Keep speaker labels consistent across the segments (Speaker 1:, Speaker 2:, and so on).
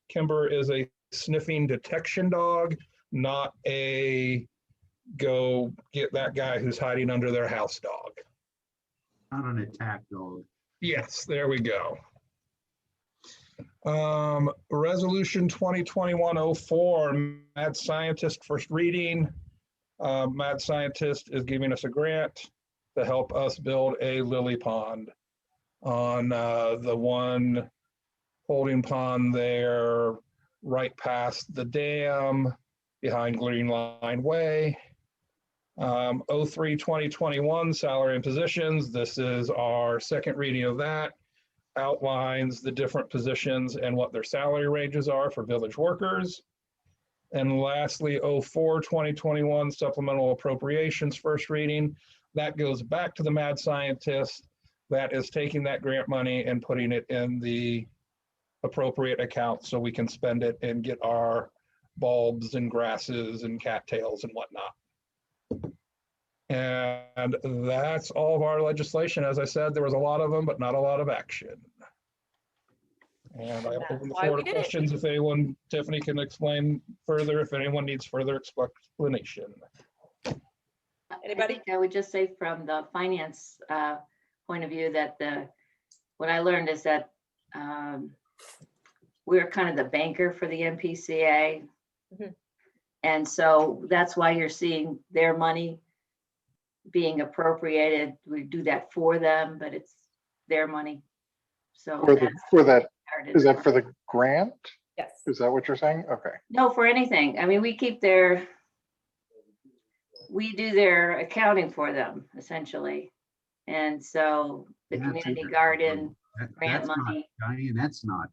Speaker 1: Kimber is a sniffing detection dog, not a go get that guy who's hiding under their house dog.
Speaker 2: Not an attack dog.
Speaker 1: Yes, there we go. Resolution 2021-04, Mad Scientist first reading. Mad Scientist is giving us a grant to help us build a lily pond on the one holding pond there right past the dam behind Green Line Way. 03-2021 salary and positions. This is our second reading of that. Outlines the different positions and what their salary ranges are for village workers. And lastly, 04-2021 supplemental appropriations first reading. That goes back to the Mad Scientist. That is taking that grant money and putting it in the appropriate account so we can spend it and get our bulbs and grasses and cattails and whatnot. And that's all of our legislation. As I said, there was a lot of them, but not a lot of action. And I open the floor to questions if anyone, Tiffany can explain further, if anyone needs further explanation.
Speaker 3: Anybody? I would just say from the finance point of view that what I learned is that we're kind of the banker for the MPCA. Mm-hmm. And so that's why you're seeing their money being appropriated. We do that for them, but it's their money. So
Speaker 4: for that, is that for the grant?
Speaker 3: Yes.
Speaker 4: Is that what you're saying? Okay.
Speaker 3: No, for anything. I mean, we do their accounting for them essentially. And so the community garden grant money.
Speaker 2: Diane, that's not.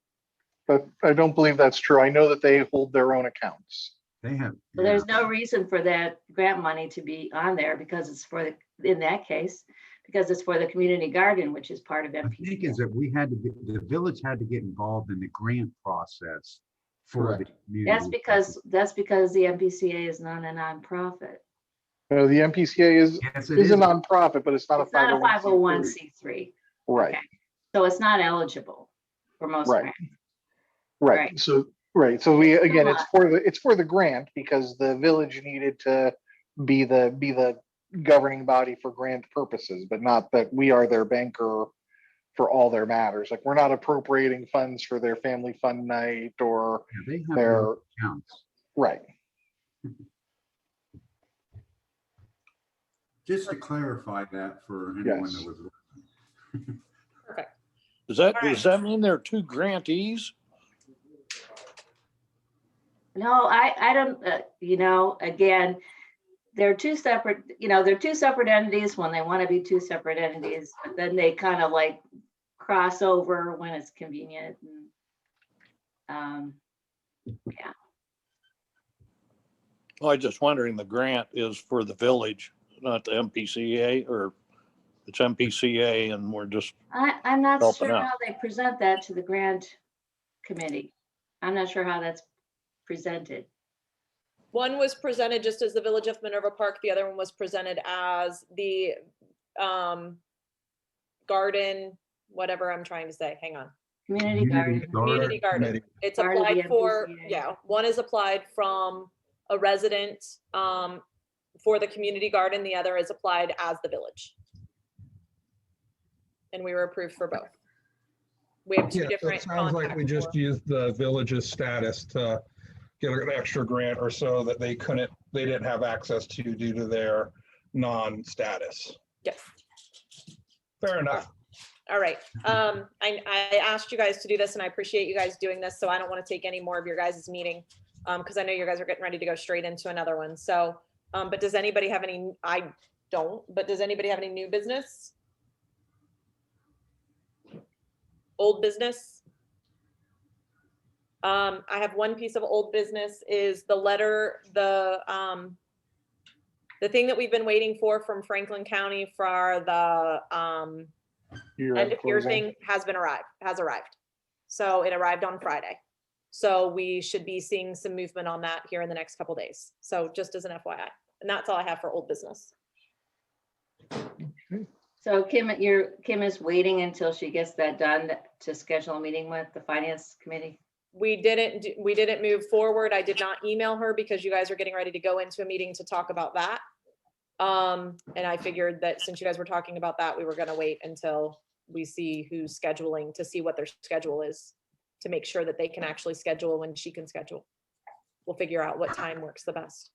Speaker 4: But I don't believe that's true. I know that they hold their own accounts.
Speaker 2: They have.
Speaker 3: Well, there's no reason for that grant money to be on there because it's for in that case, because it's for the community garden, which is part of MPCA.
Speaker 2: I think is that the village had to get involved in the grant process for the community.
Speaker 3: That's because the MPCA is not a nonprofit.
Speaker 4: No, the MPCA is a nonprofit, but it's not a
Speaker 3: 501c3.
Speaker 4: Right.
Speaker 3: Okay. So it's not eligible for most grants.
Speaker 4: Right. So we again, it's for the grant because the village needed to be the governing body for grant purposes, but not that we are their banker for all their matters. Like we're not appropriating funds for their family fun night or
Speaker 2: they have
Speaker 4: their
Speaker 2: accounts.
Speaker 4: Right.
Speaker 2: Just to clarify that for anyone that was listening.
Speaker 5: Perfect.
Speaker 6: Does that mean there are two grantees?
Speaker 3: No, I don't, again, they're two separate entities when they want to be two separate entities, but then they kind of like cross over when it's convenient. And, yeah.
Speaker 6: Well, I'm just wondering, the grant is for the village, not the MPCA, or it's MPCA and we're just
Speaker 3: I'm not
Speaker 6: helping
Speaker 3: sure
Speaker 6: out.
Speaker 3: how they present that to the grant committee. I'm not sure how that's presented.
Speaker 5: One was presented just as the Village of Minerva Park. The other one was presented as the garden, whatever I'm trying to say. Hang on.
Speaker 3: Community garden.
Speaker 5: Community garden. It's
Speaker 3: Part of the
Speaker 5: applied for,
Speaker 3: MPCA.
Speaker 5: yeah, one is applied from a resident for the community garden. The other is applied as the village. And we were approved for both. We have two
Speaker 1: Yeah, so
Speaker 5: different.
Speaker 1: it sounds like we just used the village's status to get an extra grant or so that they didn't have access to due to their non-status.
Speaker 5: Yes.
Speaker 1: Fair enough.
Speaker 5: All right. I asked you guys to do this and I appreciate you guys doing this. So I don't want to take any more of your guys' meeting because I know you guys are getting ready to go straight into another one. So, but does anybody have any, I don't, but does anybody have any new business? Old business? I have one piece of old business is the letter, the thing that we've been waiting for from Franklin County for the end of year thing has arrived. So it arrived on Friday. So we should be seeing some movement on that here in the next couple days. So just as an FYI, and that's all I have for old business.
Speaker 3: So Kim is waiting until she gets that done to schedule a meeting with the finance committee.
Speaker 5: we didn't move forward. I did not email her because you guys are getting ready to go into a meeting to talk about that. And I figured that since you guys were talking about that, we were gonna wait until we see who's scheduling to see what their schedule is, to make sure that they can actually schedule when she can schedule. We'll figure out what time works the best.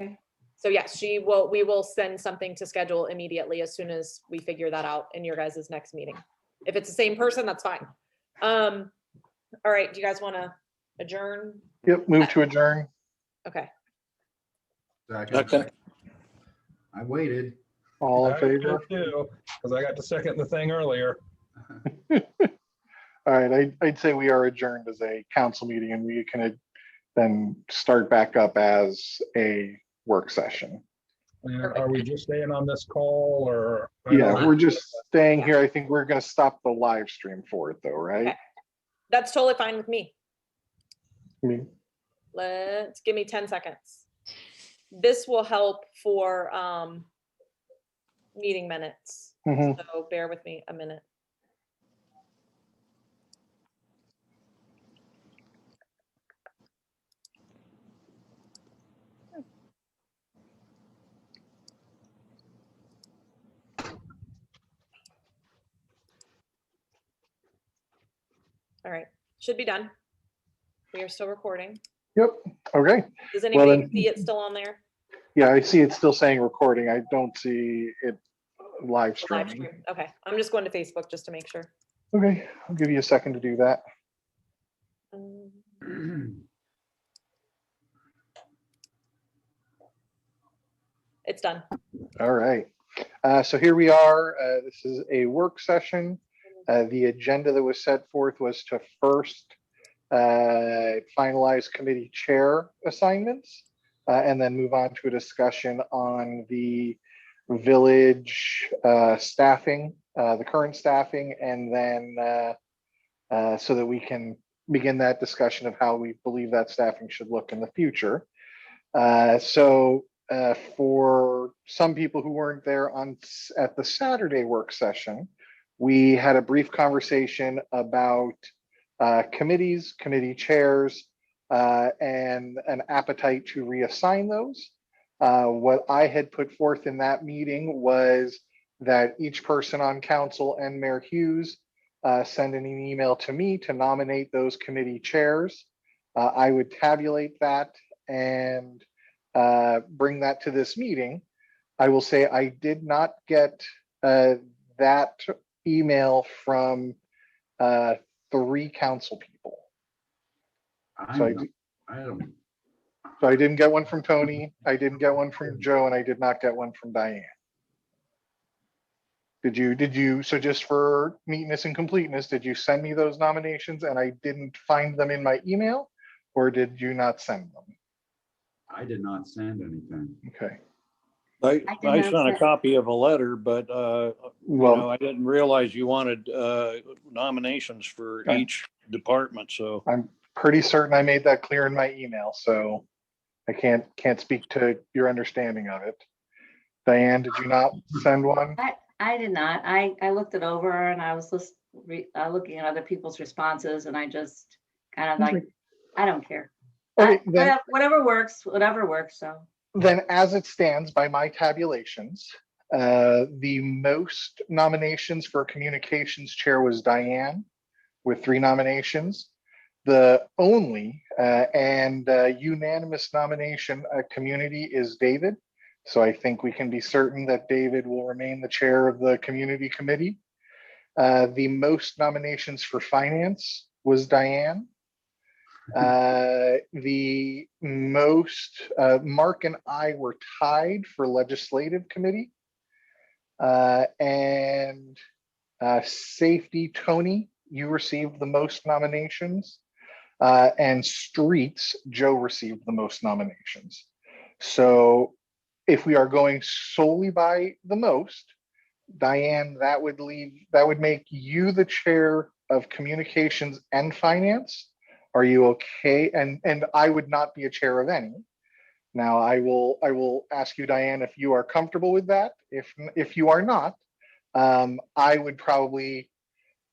Speaker 3: Okay.
Speaker 5: So yes, we will send something to schedule immediately as soon as we figure that out in your guys' next meeting. If it's the same person, that's fine. All right, do you guys want to adjourn?
Speaker 4: Yep, move to adjourn.
Speaker 5: Okay,
Speaker 6: Second.
Speaker 2: I waited.
Speaker 4: All in
Speaker 1: I did
Speaker 4: favor?
Speaker 1: too, because I got to second the thing earlier.
Speaker 4: All right, I'd say we are adjourned as a council meeting and we can then start back up as a work session.
Speaker 1: And are we just staying on this call or?
Speaker 4: Yeah, we're just staying here. I think we're gonna stop the live stream for it though, right?
Speaker 5: Okay. That's totally fine with me.
Speaker 4: I mean,
Speaker 5: Give me 10 seconds. This will help for meeting minutes.
Speaker 4: mhm.
Speaker 5: So bear with me a minute. All right, should be done. We are still recording.
Speaker 4: Yep, okay.
Speaker 5: Does
Speaker 4: Well,
Speaker 5: anybody
Speaker 4: then-
Speaker 5: see it still on there?
Speaker 4: Yeah, I see it's still saying recording. I don't see it live
Speaker 5: The live
Speaker 4: streaming.
Speaker 5: stream. Okay, I'm just going to Facebook just to make sure.
Speaker 4: Okay, I'll give you a second to do that.
Speaker 5: It's done.
Speaker 4: All right. So here we are. This is a work session. The agenda that was set forth was to first finalize committee chair assignments and then move on to a discussion on the village staffing, the current staffing, and then so that we can begin that discussion of how we believe that staffing should look in the future. For some people who weren't there at the Saturday work session, we had a brief conversation about committees, committee chairs, and an appetite to reassign those. What I had put forth in that meeting was that each person on council and Mayor Hughes send an email to me to nominate those committee chairs. I would tabulate that and bring that to this meeting. I will say I did not get that email from 3 council people. So I didn't get one from Tony, I didn't get one from Joe, and I did not get one from Diane. Did you, so just for neatness and completeness, did you send me those nominations and I didn't find them in my email, or did you not send them?
Speaker 2: I did not send anything.
Speaker 4: Okay,
Speaker 6: I
Speaker 3: I did not
Speaker 6: sent a
Speaker 3: send-
Speaker 6: copy of a letter, but,
Speaker 4: well,
Speaker 6: I didn't realize you wanted nominations for
Speaker 4: Okay.
Speaker 6: each department, so.
Speaker 4: I'm pretty certain I made that clear in my email, so I can't speak to your understanding of it. Diane, did you not send one?
Speaker 3: I did not. I looked it over and I was just looking at other people's responses and I just kind of like, I don't care.
Speaker 4: Okay, then,
Speaker 3: Whatever works, so.
Speaker 4: then as it stands by my tabulations, the most nominations for communications chair was Diane with 3 nominations. The only and unanimous nomination community is David. So I think we can be certain that David will remain the chair of the community committee. The most nominations for finance was Diane. The most, Mark and I were tied for legislative committee. And safety, Tony, you received the most nominations. And streets, Joe received the most nominations. So if we are going solely by the most, Diane, that would make you the chair of communications and finance. Are you okay? And I would not be a chair of any. Now I will ask you, Diane, if you are comfortable with that. If you are not, I would probably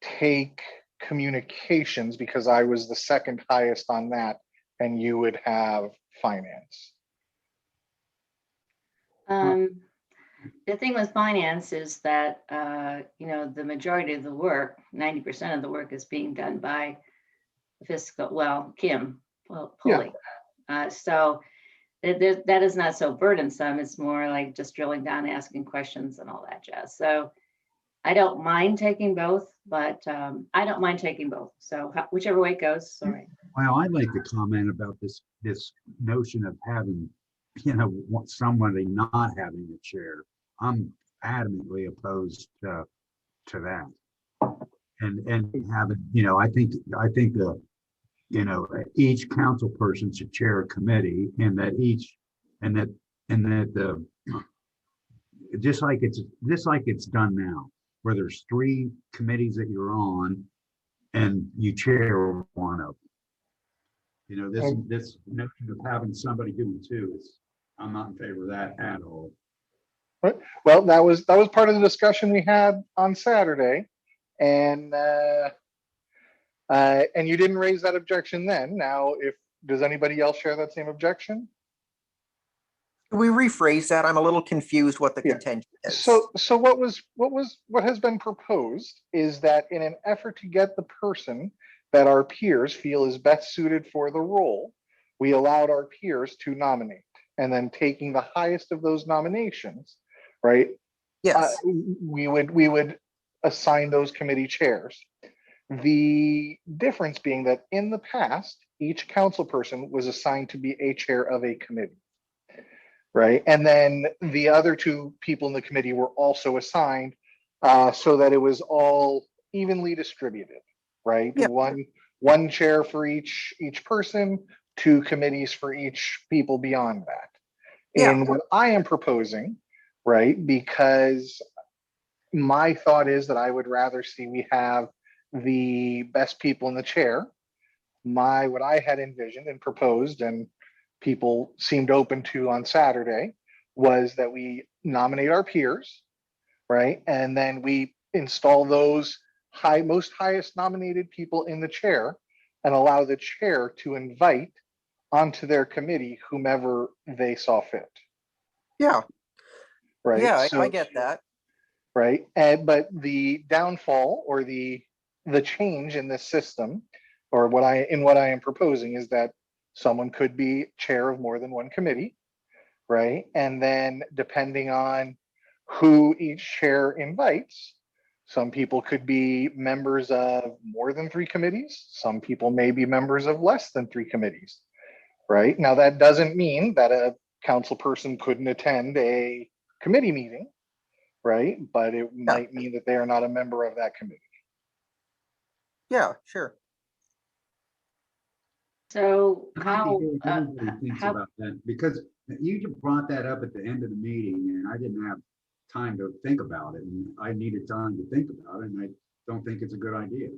Speaker 4: take communications because I was the second highest on that, and you would have finance.
Speaker 3: The thing with finance is that, you know, the majority of the work, 90% of the work is being done by fiscal, well, Kim Pulley. So that is not so burdensome. It's more like just drilling down, asking questions and all that jazz. So I don't mind taking both, but I don't mind taking both. So whichever way it goes, sorry.
Speaker 2: Well, I'd like to comment about this notion of having, you know, somebody not having a chair. I'm adamantly opposed to that. And having, you know, I think the, you know, each council person should chair a committee, and that the just like it's done now, where there's 3 committees that you're on and you chair one of them. You know, this notion of having somebody doing 2 is, I'm not in favor of that at all.
Speaker 4: Well, that was part of the discussion we had on Saturday, and you didn't raise that objection then. Now, does anybody else share that same objection?
Speaker 7: Can we rephrase that? I'm a little confused what the contention is.
Speaker 4: So what has been proposed is that in an effort to get the person that our peers feel is best suited for the role, we allowed our peers to nominate, and then taking the highest of those nominations, right?
Speaker 7: Yes.
Speaker 4: We would assign those committee chairs. The difference being that in the past, each council person was assigned to be a chair of a committee, right? And then the other 2 people in the committee were also assigned so that it was all evenly distributed, right?
Speaker 7: Yeah.
Speaker 4: One chair for each person, 2 committees for each people beyond that.
Speaker 7: Yeah.
Speaker 4: And what I am proposing, right, because my thought is that I would rather see we have the best people in the chair. What I had envisioned and proposed, and people seemed open to on Saturday, was that we nominate our peers, right? And then we install those most highest nominated people in the chair, and allow the chair to invite onto their committee whomever they saw fit.
Speaker 7: Yeah.
Speaker 4: Right.
Speaker 7: Yeah,
Speaker 4: So,
Speaker 7: I get that.
Speaker 4: Right. But the downfall or the change in this system, or what I am proposing, is that someone could be chair of more than one committee, right? And then depending on who each chair invites, some people could be members of more than 3 committees. Some people may be members of less than 3 committees, right? Now, that doesn't mean that a council person couldn't attend a committee meeting, right? But it might mean that they are not a member of that committee.
Speaker 7: Yeah, sure.
Speaker 3: So
Speaker 2: I'd like to
Speaker 3: how,
Speaker 2: hear what everybody thinks
Speaker 3: how,
Speaker 2: about that, because you just brought that up at the end of the meeting, and I didn't have time to think about it, and I needed time to think about it, and I don't think it's a good idea.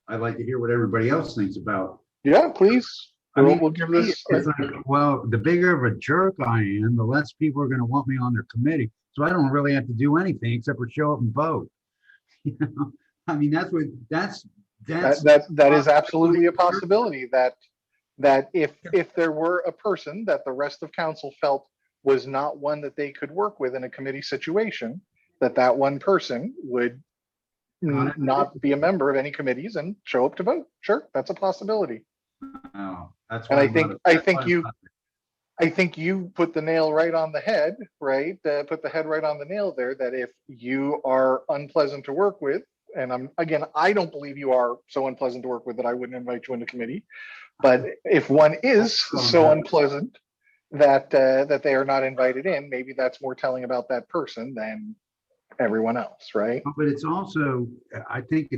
Speaker 2: I'd like to hear what everybody else thinks about.
Speaker 4: Yeah, please.
Speaker 2: I mean,
Speaker 4: We'll give this.
Speaker 2: it's like, well, the bigger of a jerk I am, the less people are going to want me on their committee. So I don't really have to do anything except for show up and vote. You know, I mean, that
Speaker 4: is absolutely a possibility, that if there were a person that the rest of council felt was not one that they could work with in a committee situation, that one person would not be a member of any committees and show up to vote. Sure, that's a possibility.
Speaker 2: Oh, that's
Speaker 4: and I think you put the nail right on the head, right? Put the head right on the nail there, that if you are unpleasant to work with, and I don't believe you are so unpleasant to work with that I wouldn't invite you into committee. But if one is so unpleasant that they are not invited in, maybe that's more telling about that person than everyone else, right?
Speaker 2: But it's also, I think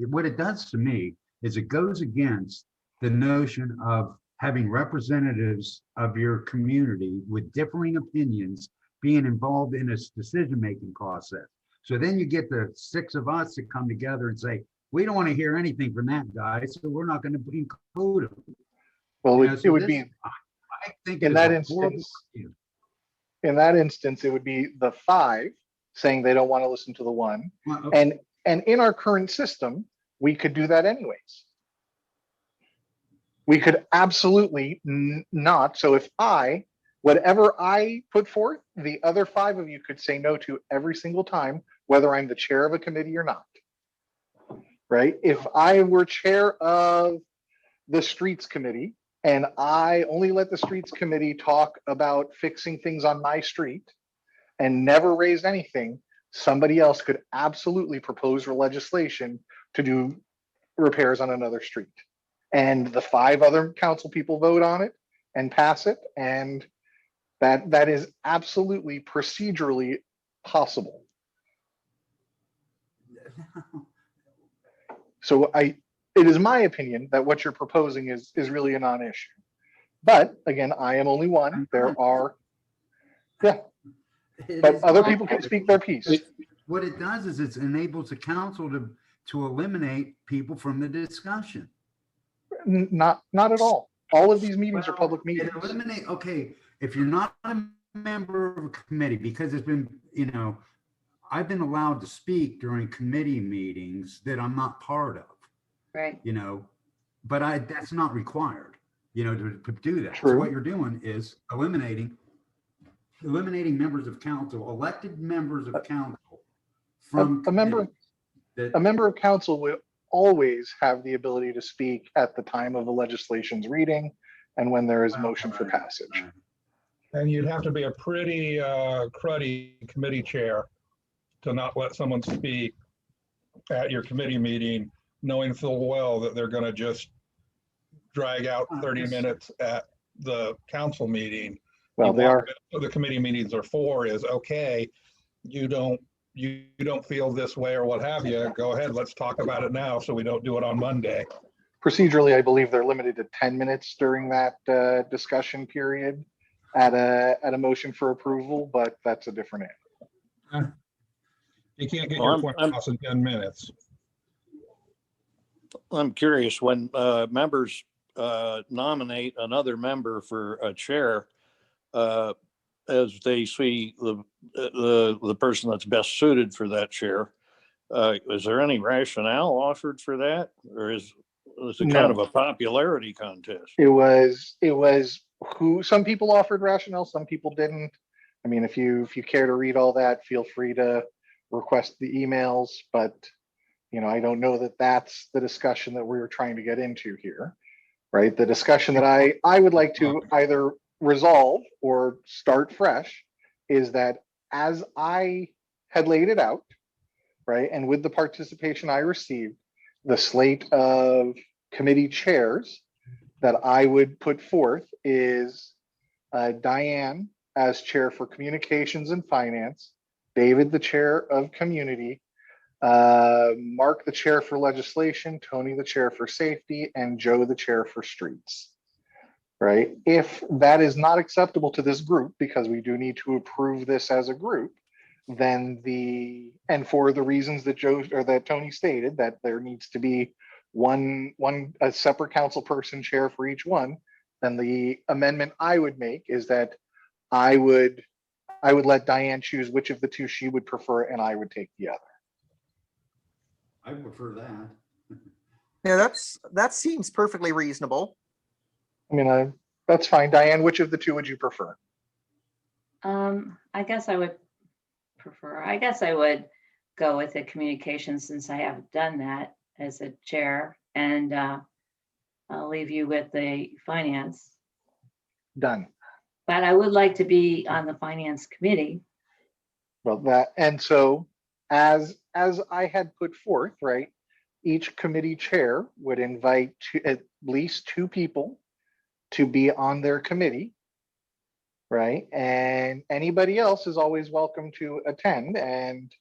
Speaker 2: what it does to me is it goes against the notion of having representatives of your community with differing opinions being involved in a decision-making process. So then you get the 6 of us that come together and say, we don't want to hear anything from that guy, so we're not going to include him.
Speaker 4: Well, it would be,
Speaker 2: I think
Speaker 4: in that instance, it would be the 5 saying they don't want to listen to the 1.
Speaker 2: Well, okay.
Speaker 4: And in our current system, we could do that anyways. We could absolutely not. So if whatever I put forth, the other 5 of you could say no to every single time, whether I'm the chair of a committee or not. Right? If I were chair of the streets committee and I only let the streets committee talk about fixing things on my street and never raised anything, somebody else could absolutely propose legislation to do repairs on another street. And the 5 other council people vote on it and pass it. And that is absolutely procedurally possible. So it is my opinion that what you're proposing is really a non-issue. But again, I am only one. There are, but other people can speak their piece.
Speaker 2: What it does is it enables the council to eliminate people from the discussion.
Speaker 4: Not at all. All of these meetings are public meetings.
Speaker 2: Okay, if you're not a member of a committee, because it's been, I've been allowed to speak during committee meetings that I'm not part of.
Speaker 3: Right.
Speaker 2: But that's not required, to do that.
Speaker 4: True.
Speaker 2: So what you're doing is eliminating members of council, elected members of council from
Speaker 4: a member of council would always have the ability to speak at the time of the legislation's reading and when there is motion for passage.
Speaker 1: And you'd have to be a pretty cruddy committee chair to not let someone speak at your committee meeting, knowing full well that they're going to just drag out 30 minutes at the council meeting.
Speaker 4: Well, they are.
Speaker 1: The committee meetings are for is, okay, you don't feel this way or what have you, go ahead, let's talk about it now so we don't do it on Monday.
Speaker 4: Procedurally, I believe they're limited to 10 minutes during that discussion period at a motion for approval, but that's a different animal.
Speaker 1: You can't get your point across in 10 minutes.
Speaker 6: I'm curious, when members nominate another member for a chair, as they see the person that's best suited for that chair, is there any rationale offered for that, or is it kind of a popularity contest?
Speaker 4: It was who some people offered rationale, some people didn't. I mean, if you care to read all that, feel free to request the emails, but I don't know that that's the discussion that we were trying to get into here, right? The discussion that I would like to either resolve or start fresh is that as I had laid it out, right, and with the participation I received, the slate of committee chairs that I would put forth is Diane as chair for communications and finance, David the chair of community, Mark the chair for legislation, Tony the chair for safety, and Joe the chair for streets. Right? If that is not acceptable to this group, because we do need to approve this as a group, then and for the reasons that that Tony stated, that there needs to be a separate council person chair for each one, then the amendment I would make is that I would let Diane choose which of the 2 she would prefer, and I would take the other.
Speaker 2: I prefer that.
Speaker 7: Yeah, that seems perfectly reasonable.
Speaker 4: I mean, that's fine. Diane, which of the 2 would you prefer?
Speaker 3: I guess I would go with the communication, since I haven't done that as a chair, and I'll leave you with the finance.
Speaker 4: Done.
Speaker 3: But I would like to be on the finance committee.
Speaker 4: Well, and so as I had put forth, right, each committee chair would invite at least 2 people to be on their committee, right? And anybody else is always welcome to attend, and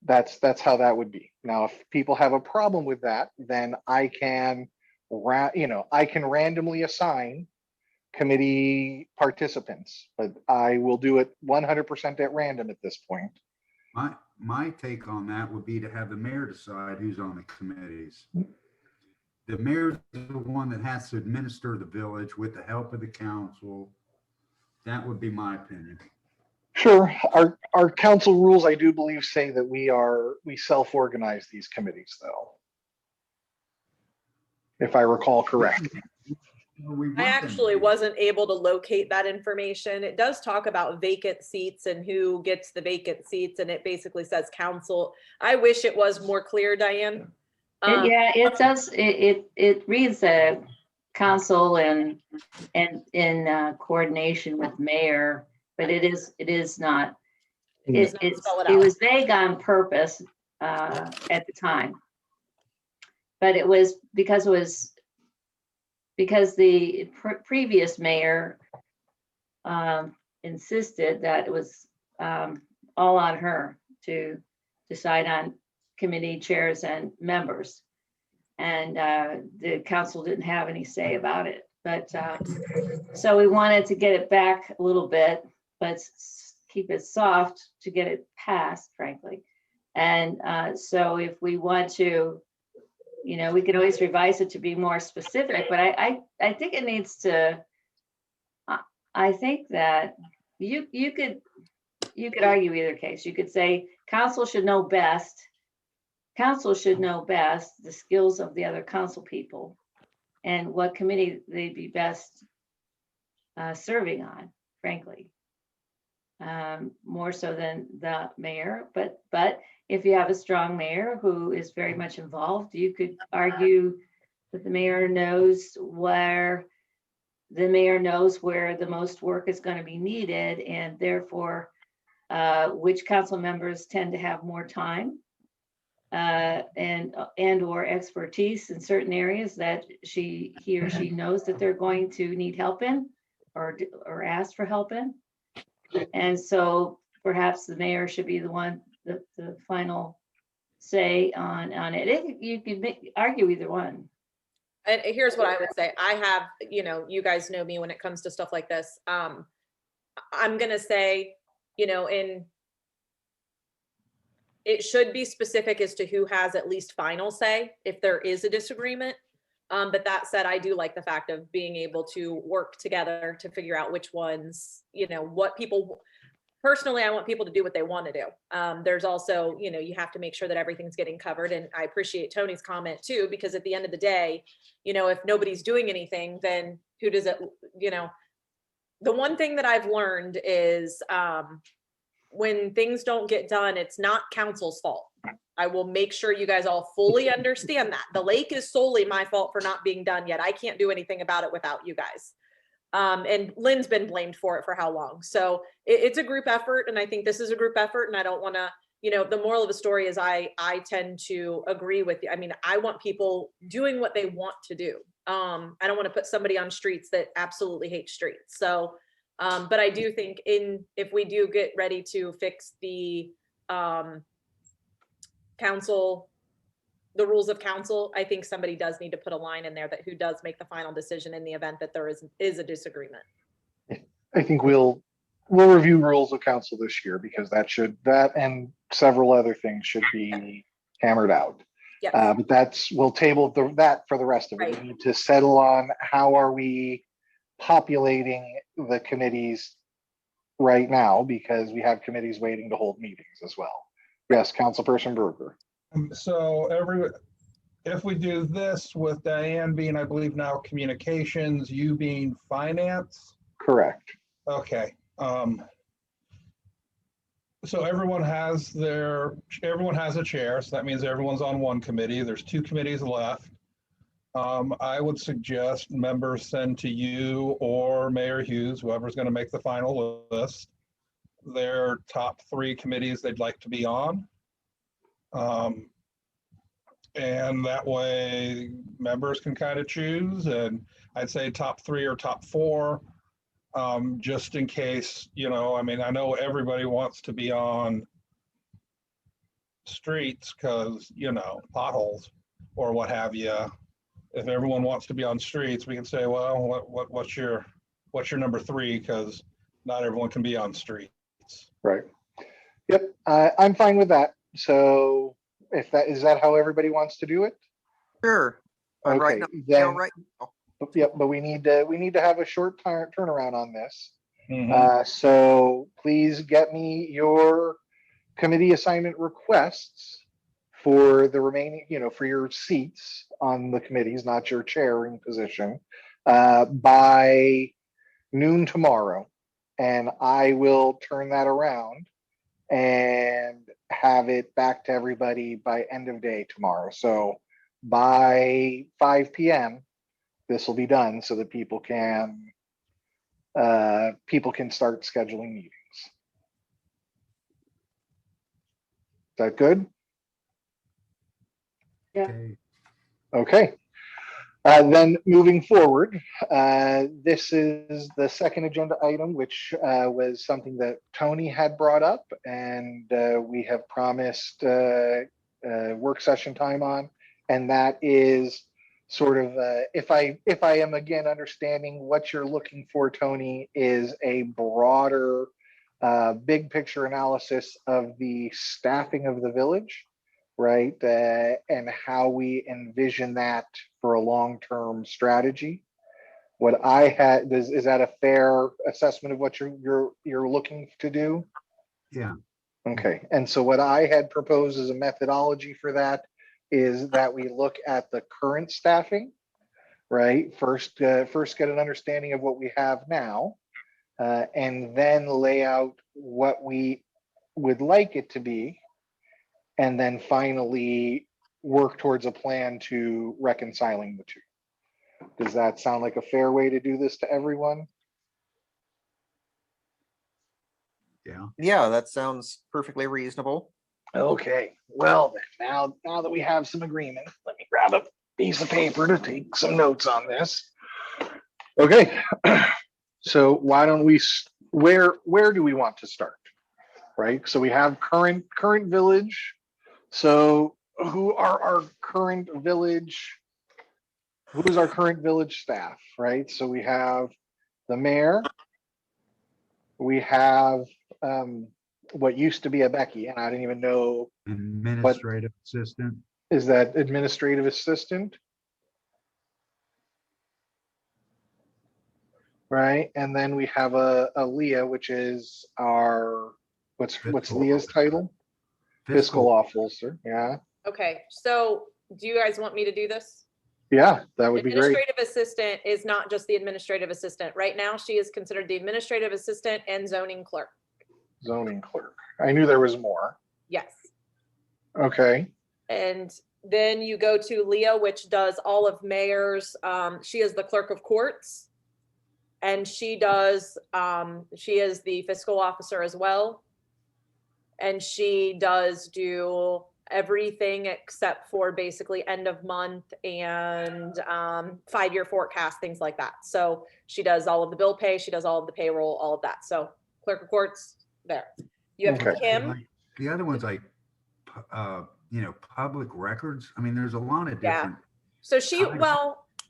Speaker 4: that's how that would be. Now, if people have a problem with that, then I can randomly assign committee participants, but I will do it 100% at random at this point.
Speaker 2: My take on that would be to have the mayor decide who's on the committees. The mayor's the one that has to administer the village with the help of the council. That would be my opinion.
Speaker 4: Sure. Our council rules, I do believe, say that we self-organize these committees, though. if I recall correctly.
Speaker 5: I actually wasn't able to locate that information. It does talk about vacant seats and who gets the vacant seats, and it basically says council. I wish it was more clear, Diane.
Speaker 3: Yeah, it does. It reads council and in coordination with mayor, but it is not.
Speaker 5: Does not spell it
Speaker 3: It
Speaker 5: out.
Speaker 3: was vague on purpose at the time. But it was because the previous mayor insisted that it was all on her to decide on committee chairs and members. And the council didn't have any say about it. But so we wanted to get it back a little bit, but keep it soft to get it passed, frankly. And so if we want to, we could always revise it to be more specific, but I think it needs to, I think that you could argue either case. You could say council should know best. Council should know best the skills of the other council people and what committee they'd be best serving on, frankly. More so than the mayor, but if you have a strong mayor who is very much involved, you could argue that the mayor knows where the most work is going to be needed, and therefore which council members tend to have more time and or expertise in certain areas that he or she knows that they're going to need help in or ask for help in. And so perhaps the mayor should be the one, the final say on it. You could argue either one.
Speaker 5: And here's what I would say. I have, you guys know me when it comes to stuff like this. I'm going to say, it should be specific as to who has at least final say if there is a disagreement. But that said, I do like the fact of being able to work together to figure out which ones, what people, personally, I want people to do what they want to do. There's also, you have to make sure that everything's getting covered. And I appreciate Tony's comment too, because at the end of the day, if nobody's doing anything, then who does it, the one thing that I've learned is when things don't get done, it's not council's fault. I will make sure you guys all fully understand that. The lake is solely my fault for not being done yet. I can't do anything about it without you guys. And Lynn's been blamed for it for how long? So it's a group effort, and I think this is a group effort, and I don't want to, the moral of the story is I tend to agree with you. I mean, I want people doing what they want to do. I don't want to put somebody on streets that absolutely hate streets. So, but I do think if we do get ready to fix the council, the rules of council, I think somebody does need to put a line in there that who does make the final decision in the event that there is a disagreement.
Speaker 4: I think we'll review rules of council this year because that and several other things should be hammered out.
Speaker 5: Yeah.
Speaker 4: But we'll table that for the rest of it.
Speaker 5: Right.
Speaker 4: We need to settle on how are we populating the committees right now, because we have committees waiting to hold meetings as well. Yes, Councilperson Berger.
Speaker 1: So if we do this with Diane being, I believe now communications, you being finance.
Speaker 4: Correct.
Speaker 1: Okay. So everyone has a chair. So that means everyone's on one committee. There's two committees left. I would suggest members send to you or Mayor Hughes, whoever's going to make the final list, their top 3 committees they'd like to be on. And that way members can kind of choose, and I'd say top 3 or top 4, just in case, I mean, I know everybody wants to be on streets because, potholes or what have you. If everyone wants to be on streets, we can say, well, what's your number 3? Because not everyone can be on streets.
Speaker 4: Right. Yep. I'm fine with that. So if is that how everybody wants to do it?
Speaker 7: Sure.
Speaker 4: Okay,
Speaker 7: Right now,
Speaker 4: then,
Speaker 7: right.
Speaker 4: Yep, but we need to have a short turnaround on this.
Speaker 1: Mhm.
Speaker 4: So please get me your committee assignment requests for the remaining, for your seats on the committees, not your chairing position, by noon tomorrow. And I will turn that around and have it back to everybody by end of day tomorrow. So by 5 p.m., this will be done so that people can start scheduling meetings. Is that good?
Speaker 3: Yeah.
Speaker 2: Okay.
Speaker 4: Okay. Then moving forward, this is the second agenda item, which was something that Tony had brought up, and we have promised work session time on, and that is sort of, if I am again understanding what you're looking for, Tony, is a broader big picture analysis of the staffing of the village, right? And how we envision that for a long-term strategy. What I had is that a fair assessment of what you're looking to do?
Speaker 2: Yeah.
Speaker 4: Okay. And so what I had proposed as a methodology for that is that we look at the current staffing, right? First get an understanding of what we have now, and then lay out what we would like it to be, and then finally work towards a plan to reconciling the two. Does that sound like a fair way to do this to everyone?
Speaker 2: Yeah.
Speaker 7: Yeah, that sounds perfectly reasonable.
Speaker 4: Okay, well then, now that we have some agreement, let me grab a piece of paper to take some notes on this. Okay, so why don't we, where do we want to start? Right, so we have current village. So who's our current village staff, right? So we have the mayor, we have what used to be a Becky, and I didn't even know.
Speaker 2: Administrative assistant.
Speaker 4: Is that administrative assistant? Right, and then we have a Leah, which is our, what's Leah's title? Fiscal officer, yeah.
Speaker 5: Okay, so do you guys want me to do this?
Speaker 4: Yeah, that would be great.
Speaker 5: Administrative assistant is not just the administrative assistant. Right now, she is considered the administrative assistant and zoning clerk.
Speaker 4: Zoning clerk. I knew there was more.
Speaker 5: Yes.
Speaker 4: Okay.
Speaker 5: And then you go to Leah, which does all of mayor's, she is the clerk of courts. And she does, she is the fiscal officer as well. And she does do everything except for basically end of month and 5-year forecast, things like that. So she does all of the bill pay, she does all of the payroll, all of that. So clerk of courts, there. You have
Speaker 4: Okay.
Speaker 5: Kim.
Speaker 2: The other one's like, public records. I mean, there's a lot of
Speaker 5: Yeah.
Speaker 2: different.
Speaker 5: So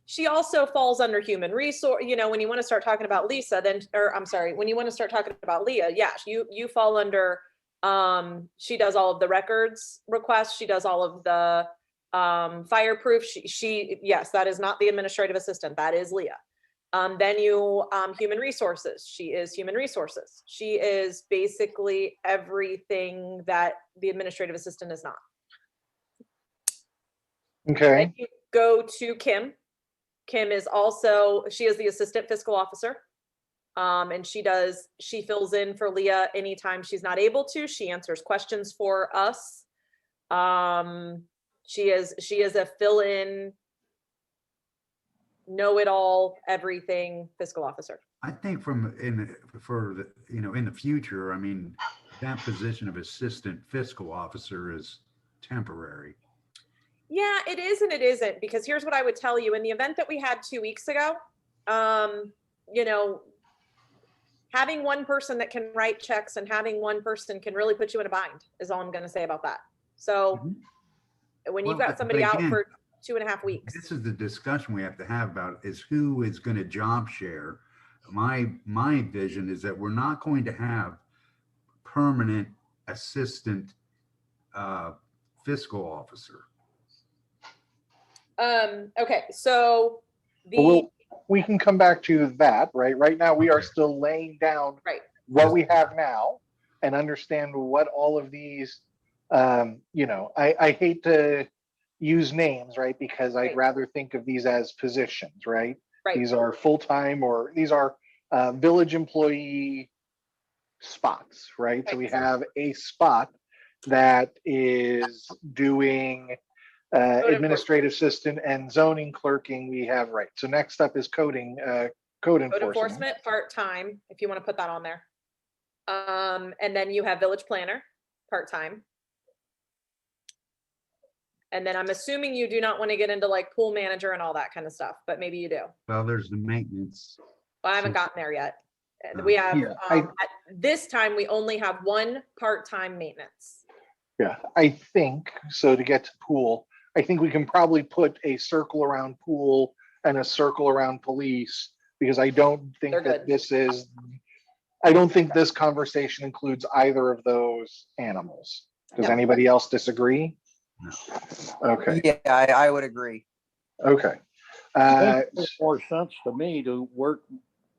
Speaker 5: she also falls under human resource. When you want to start talking about Lisa, then, or I'm sorry, when you want to start talking about Leah, yeah, you fall under, she does all of the records requests. She does all of the fireproof. Yes, that is not the administrative assistant. That is Leah. Then human resources. She is human resources. She is basically everything that the administrative assistant is not.
Speaker 4: Okay.
Speaker 5: Then you go to Kim. Kim is also, she is the assistant fiscal officer. And she fills in for Leah anytime she's not able to. She answers questions for us. She is a fill-in, know-it-all, everything fiscal officer.
Speaker 2: I think in the future, I mean, that position of assistant fiscal officer is temporary.
Speaker 5: Yeah, it is and it isn't, because here's what I would tell you. In the event that we had 2 weeks ago, having one person that can write checks and having one person can really put you in a bind is all I'm going to say about that. So when you've got somebody out for 2.5 weeks.
Speaker 2: This is the discussion we have to have about is who is going to job share. My vision is that we're not going to have permanent assistant fiscal officer.
Speaker 5: Okay, so
Speaker 4: we can come back to that, right? Right now, we are still laying down what we have now and understand what all of these You know, I hate to use names, right? Because I'd
Speaker 5: Right.
Speaker 4: rather think of these as positions, right?
Speaker 5: Right.
Speaker 4: These are full-time, or these are village employee spots, right? So we
Speaker 5: Right.
Speaker 4: have a spot that is doing
Speaker 5: enforcement.
Speaker 4: administrative assistant and zoning clerking we have, right? So next up is code
Speaker 5: Code
Speaker 4: enforcement.
Speaker 5: enforcement, part-time, if you want to put that on there. And then you have village planner, part-time. And then I'm assuming you do not want to get into like pool manager and all that kind of stuff, but maybe you do.
Speaker 2: Well, there's the maintenance.
Speaker 5: Well, I haven't gotten there yet. We have,
Speaker 4: Yeah,
Speaker 5: at this time, we only have one part-time maintenance.
Speaker 4: Yeah, I think, so to get to pool, I think we can probably put a circle around pool and a circle around police, because I don't think
Speaker 5: They're
Speaker 4: that
Speaker 5: good.
Speaker 4: I don't think this conversation includes either of those animals. Does
Speaker 5: No.
Speaker 4: anybody else disagree?
Speaker 2: No.
Speaker 4: Okay,
Speaker 7: Yeah, I would agree.
Speaker 4: okay.
Speaker 6: It makes more sense to me to work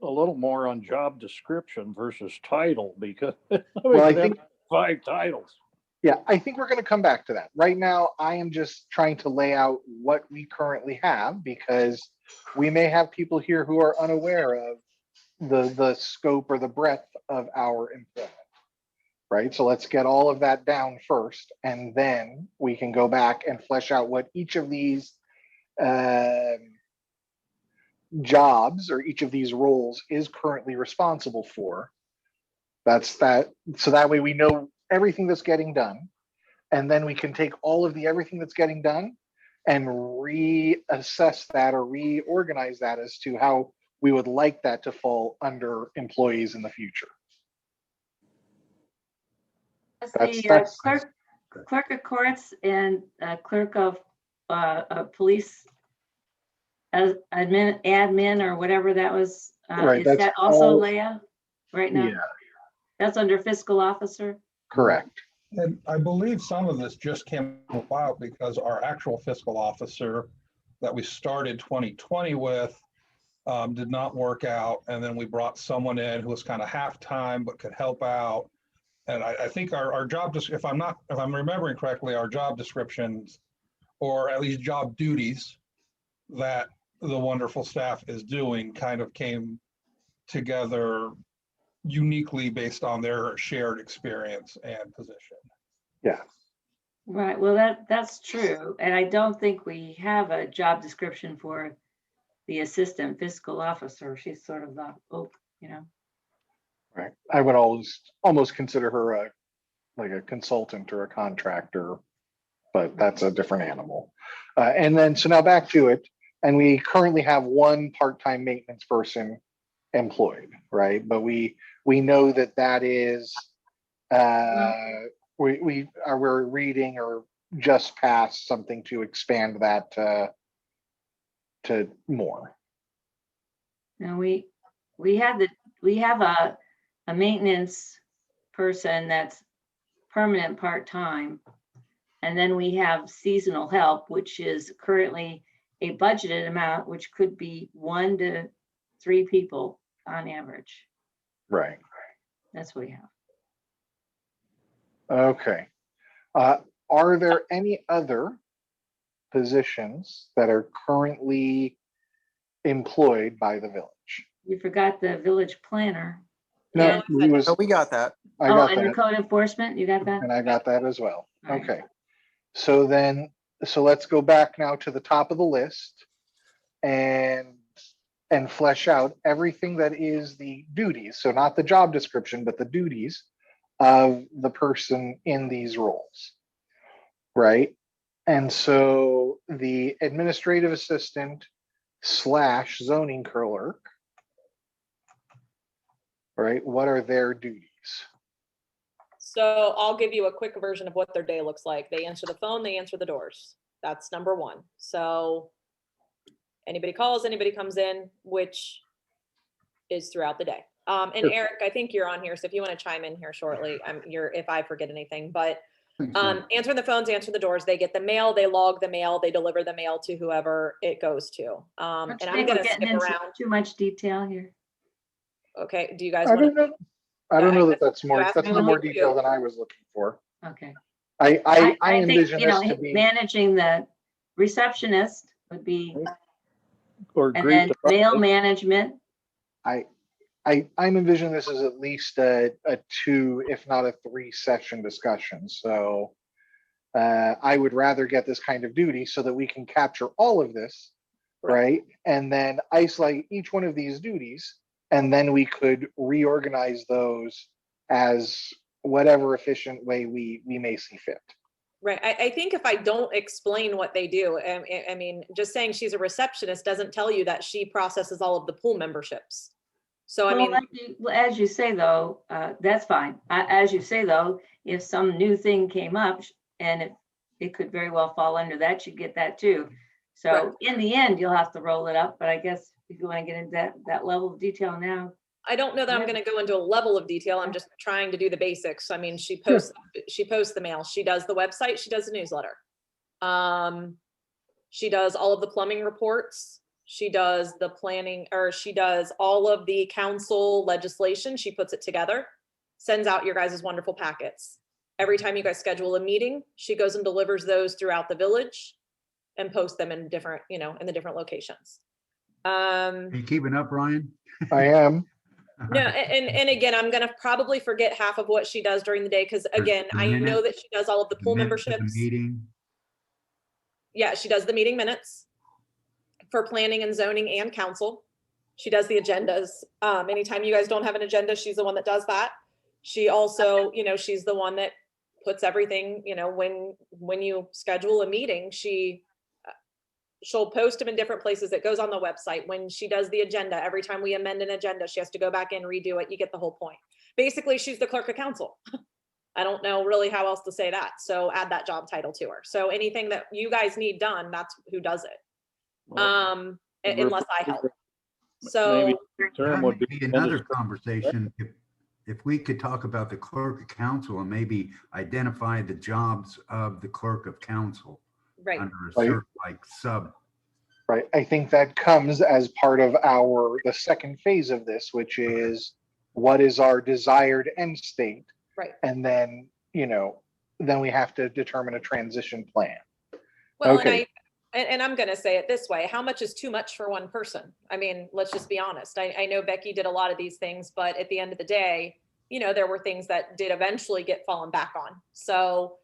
Speaker 6: a little more on job description versus title, because
Speaker 4: Well, I think,
Speaker 6: 5 titles.
Speaker 4: yeah, I think we're going to come back to that. Right now, I am just trying to lay out what we currently have, because we may have people here who are unaware of the scope or the breadth of our employment. Right, so let's get all of that down first, and then we can go back and flesh out what each of these jobs or each of these roles is currently responsible for. That's that. So that way we know everything that's getting done, and then we can take all of the everything that's getting done and reassess that or reorganize that as to how we would like that to fall under employees in the future.
Speaker 3: The clerk of courts and clerk of police as admin or whatever that was.
Speaker 4: Right,
Speaker 3: Is
Speaker 4: that's
Speaker 3: that also
Speaker 4: all-
Speaker 3: Leah right now?
Speaker 4: Yeah,
Speaker 3: That's under fiscal officer?
Speaker 4: correct.
Speaker 1: And I believe some of this just came about because our actual fiscal officer that we started 2020 with did not work out. And then we brought someone in who was kind of half-time but could help out. And I think our job, if I'm remembering correctly, our job descriptions, or at least job duties that the wonderful staff is doing, kind of came together uniquely based on their shared experience and position.
Speaker 4: Yeah.
Speaker 3: Right, well, that's true. And I don't think we have a job description for the assistant fiscal officer. She's sort of the, you know.
Speaker 4: Right. I would almost consider her like a consultant or a contractor, but that's a different animal. And then, so now back to it, and we currently have one part-time maintenance person employed, right? But we know that is, we're reading or just passed something to expand that to more.
Speaker 3: Now we have a maintenance person that's permanent part-time. And then we have seasonal help, which is currently a budgeted amount, which could be 1 to 3 people on average.
Speaker 4: Right.
Speaker 3: That's what we have.
Speaker 4: Okay. Are there any other positions that are currently employed by the village?
Speaker 3: You forgot the village planner.
Speaker 4: No,
Speaker 3: And-
Speaker 7: Oh, we got that.
Speaker 4: I
Speaker 3: Oh,
Speaker 4: got
Speaker 3: and the
Speaker 4: that,
Speaker 3: code enforcement, you got that?
Speaker 4: and I got that as well.
Speaker 3: All right.
Speaker 4: Okay. So let's go back now to the top of the list and flesh out everything that is the duties. So not the job description, but the duties of the person in these roles. Right? And so the administrative assistant / zoning clerk, right? What are their duties?
Speaker 5: So I'll give you a quick version of what their day looks like. They answer the phone, they answer the doors. That's number 1. So anybody calls, anybody comes in, which is throughout the day. And
Speaker 4: Sure.
Speaker 5: Eric, I think you're on here. So if you want to chime in here shortly, if I forget anything, but answering the phones, answer the doors, they get the mail, they log the mail, they deliver the mail to whoever it goes to.
Speaker 3: Don't
Speaker 5: And
Speaker 3: you
Speaker 5: I'm
Speaker 3: think we're
Speaker 5: gonna
Speaker 3: getting
Speaker 5: skip
Speaker 3: into
Speaker 5: around.
Speaker 3: too much detail here.
Speaker 5: Okay, do you guys
Speaker 4: I
Speaker 5: want
Speaker 4: don't know. I
Speaker 5: Yeah,
Speaker 4: don't know
Speaker 5: I
Speaker 4: that that's
Speaker 5: you asked
Speaker 4: that's
Speaker 5: me
Speaker 4: no
Speaker 5: to
Speaker 4: more
Speaker 5: look
Speaker 4: detail
Speaker 5: too.
Speaker 4: than I was looking for.
Speaker 3: Okay.
Speaker 4: I
Speaker 3: think,
Speaker 4: envision
Speaker 3: you know,
Speaker 4: this to be,
Speaker 3: managing the receptionist would be,
Speaker 6: Or
Speaker 3: and
Speaker 6: greet
Speaker 3: then
Speaker 6: the
Speaker 3: mail
Speaker 6: bride.
Speaker 3: management.
Speaker 4: I'm envisioning this as at least a 2, if not a 3 session discussion. So I would rather get this kind of duty so that we can capture all of this, right? And then isolate each one of these duties, and then we could reorganize those as whatever efficient way we may see fit.
Speaker 5: Right. I think if I don't explain what they do, I mean, just saying she's a receptionist doesn't tell you that she processes all of the pool memberships. So, I
Speaker 3: Well,
Speaker 5: mean,
Speaker 3: as you say, though, that's fine. As you say, though, if some new thing came up and it could very well fall under that, you get that too. So
Speaker 5: Right.
Speaker 3: in the end, you'll have to roll it up. But I guess if you want to get into that level of detail now.
Speaker 5: I don't know that I'm
Speaker 3: Yeah.
Speaker 5: going to go into a level of detail. I'm just trying to do the basics. I mean, she posts the mail, she does the website, she does the newsletter. She does all of the plumbing reports. She does the planning, or she does all of the council legislation. She puts it together, sends out your guys' wonderful packets. Every time you guys schedule a meeting, she goes and delivers those throughout the village and posts them in different, you know, in the different locations.
Speaker 2: Are you keeping up, Ryan?
Speaker 4: I am.
Speaker 5: No, and again, I'm gonna probably forget half of what she does during the day, because again,
Speaker 2: The
Speaker 5: I know
Speaker 2: minutes,
Speaker 5: that she does all of the
Speaker 2: the
Speaker 5: pool
Speaker 2: minutes of the
Speaker 5: memberships.
Speaker 2: meeting.
Speaker 5: Yeah, she does the meeting minutes for planning and zoning and council. She does the agendas. Anytime you guys don't have an agenda, she's the one that does that. She also, you know, she's the one that puts everything, you know, when you schedule a meeting, she'll post them in different places. It goes on the website. When she does the agenda, every time we amend an agenda, she has to go back and redo it. You get the whole point. Basically, she's the clerk of council. I don't know really how else to say that. So add that job title to her. So anything that you guys need done, that's who does it. Unless I help. So
Speaker 6: Maybe the term would
Speaker 2: That may be another conversation. If we could talk about the clerk of council and maybe identify the jobs of the clerk of council.
Speaker 5: right.
Speaker 2: Under a certain like sub.
Speaker 4: Right. I think that comes as part of the second phase of this, which is what is our desired end state?
Speaker 5: Right.
Speaker 4: And then, you know, then we have to determine a transition plan.
Speaker 5: Well,
Speaker 4: Okay.
Speaker 5: and I'm going to say it this way. How much is too much for one person? I mean, let's just be honest. I know Becky did a lot of these things, but at the end of the day, you know, there were things that did eventually get fallen back on. So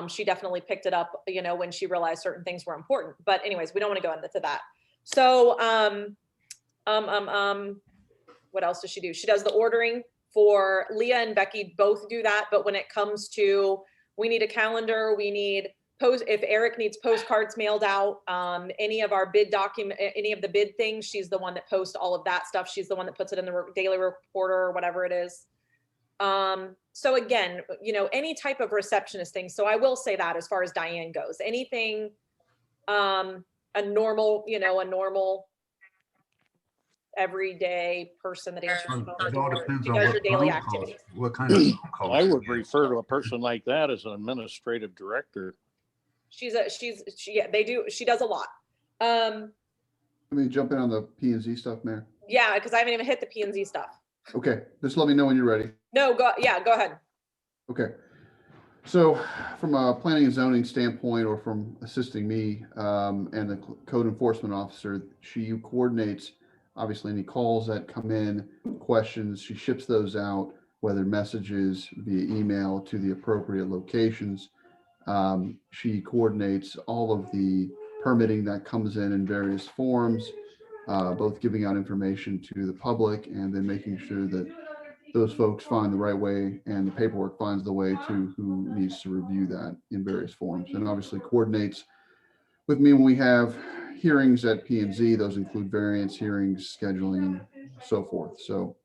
Speaker 5: she definitely picked it up, you know, when she realized certain things were important. But anyways, we don't want to go into that. So what else does she do? She does the ordering for Leah and Becky both do that. But when it comes to, we need a calendar, we need if Eric needs postcards mailed out, any of our bid document, any of the bid things, she's the one that posts all of that stuff. She's the one that puts it in the Daily Reporter or whatever it is. So again, you know, any type of receptionist thing. So I will say that as far as Diane goes, anything, a normal everyday person that answers the phone.
Speaker 2: It all depends
Speaker 5: She
Speaker 2: on
Speaker 5: does
Speaker 2: what
Speaker 5: your daily
Speaker 2: phone calls-
Speaker 5: activities.
Speaker 2: What kind of phone calls
Speaker 6: I would
Speaker 2: you get.
Speaker 6: refer to a person like that as an administrative director.
Speaker 5: She does a lot.
Speaker 8: Let me jump in on the P and Z stuff, Mayor.
Speaker 5: Yeah, because I haven't even hit the P and Z stuff.
Speaker 8: Okay, just let me know when you're ready.
Speaker 5: No, go ahead.
Speaker 8: Okay. So from a planning and zoning standpoint, or from assisting me and the code enforcement officer, she coordinates obviously any calls that come in, questions, she ships those out, whether messages via email to the appropriate locations. She coordinates all of the permitting that comes in various forms, both giving out information to the public and then making sure that those folks find the right way and the paperwork finds the way to who needs to review that in various forms, and obviously coordinates with me when we have hearings at P&Z. Those include variance hearings, scheduling, and so forth. So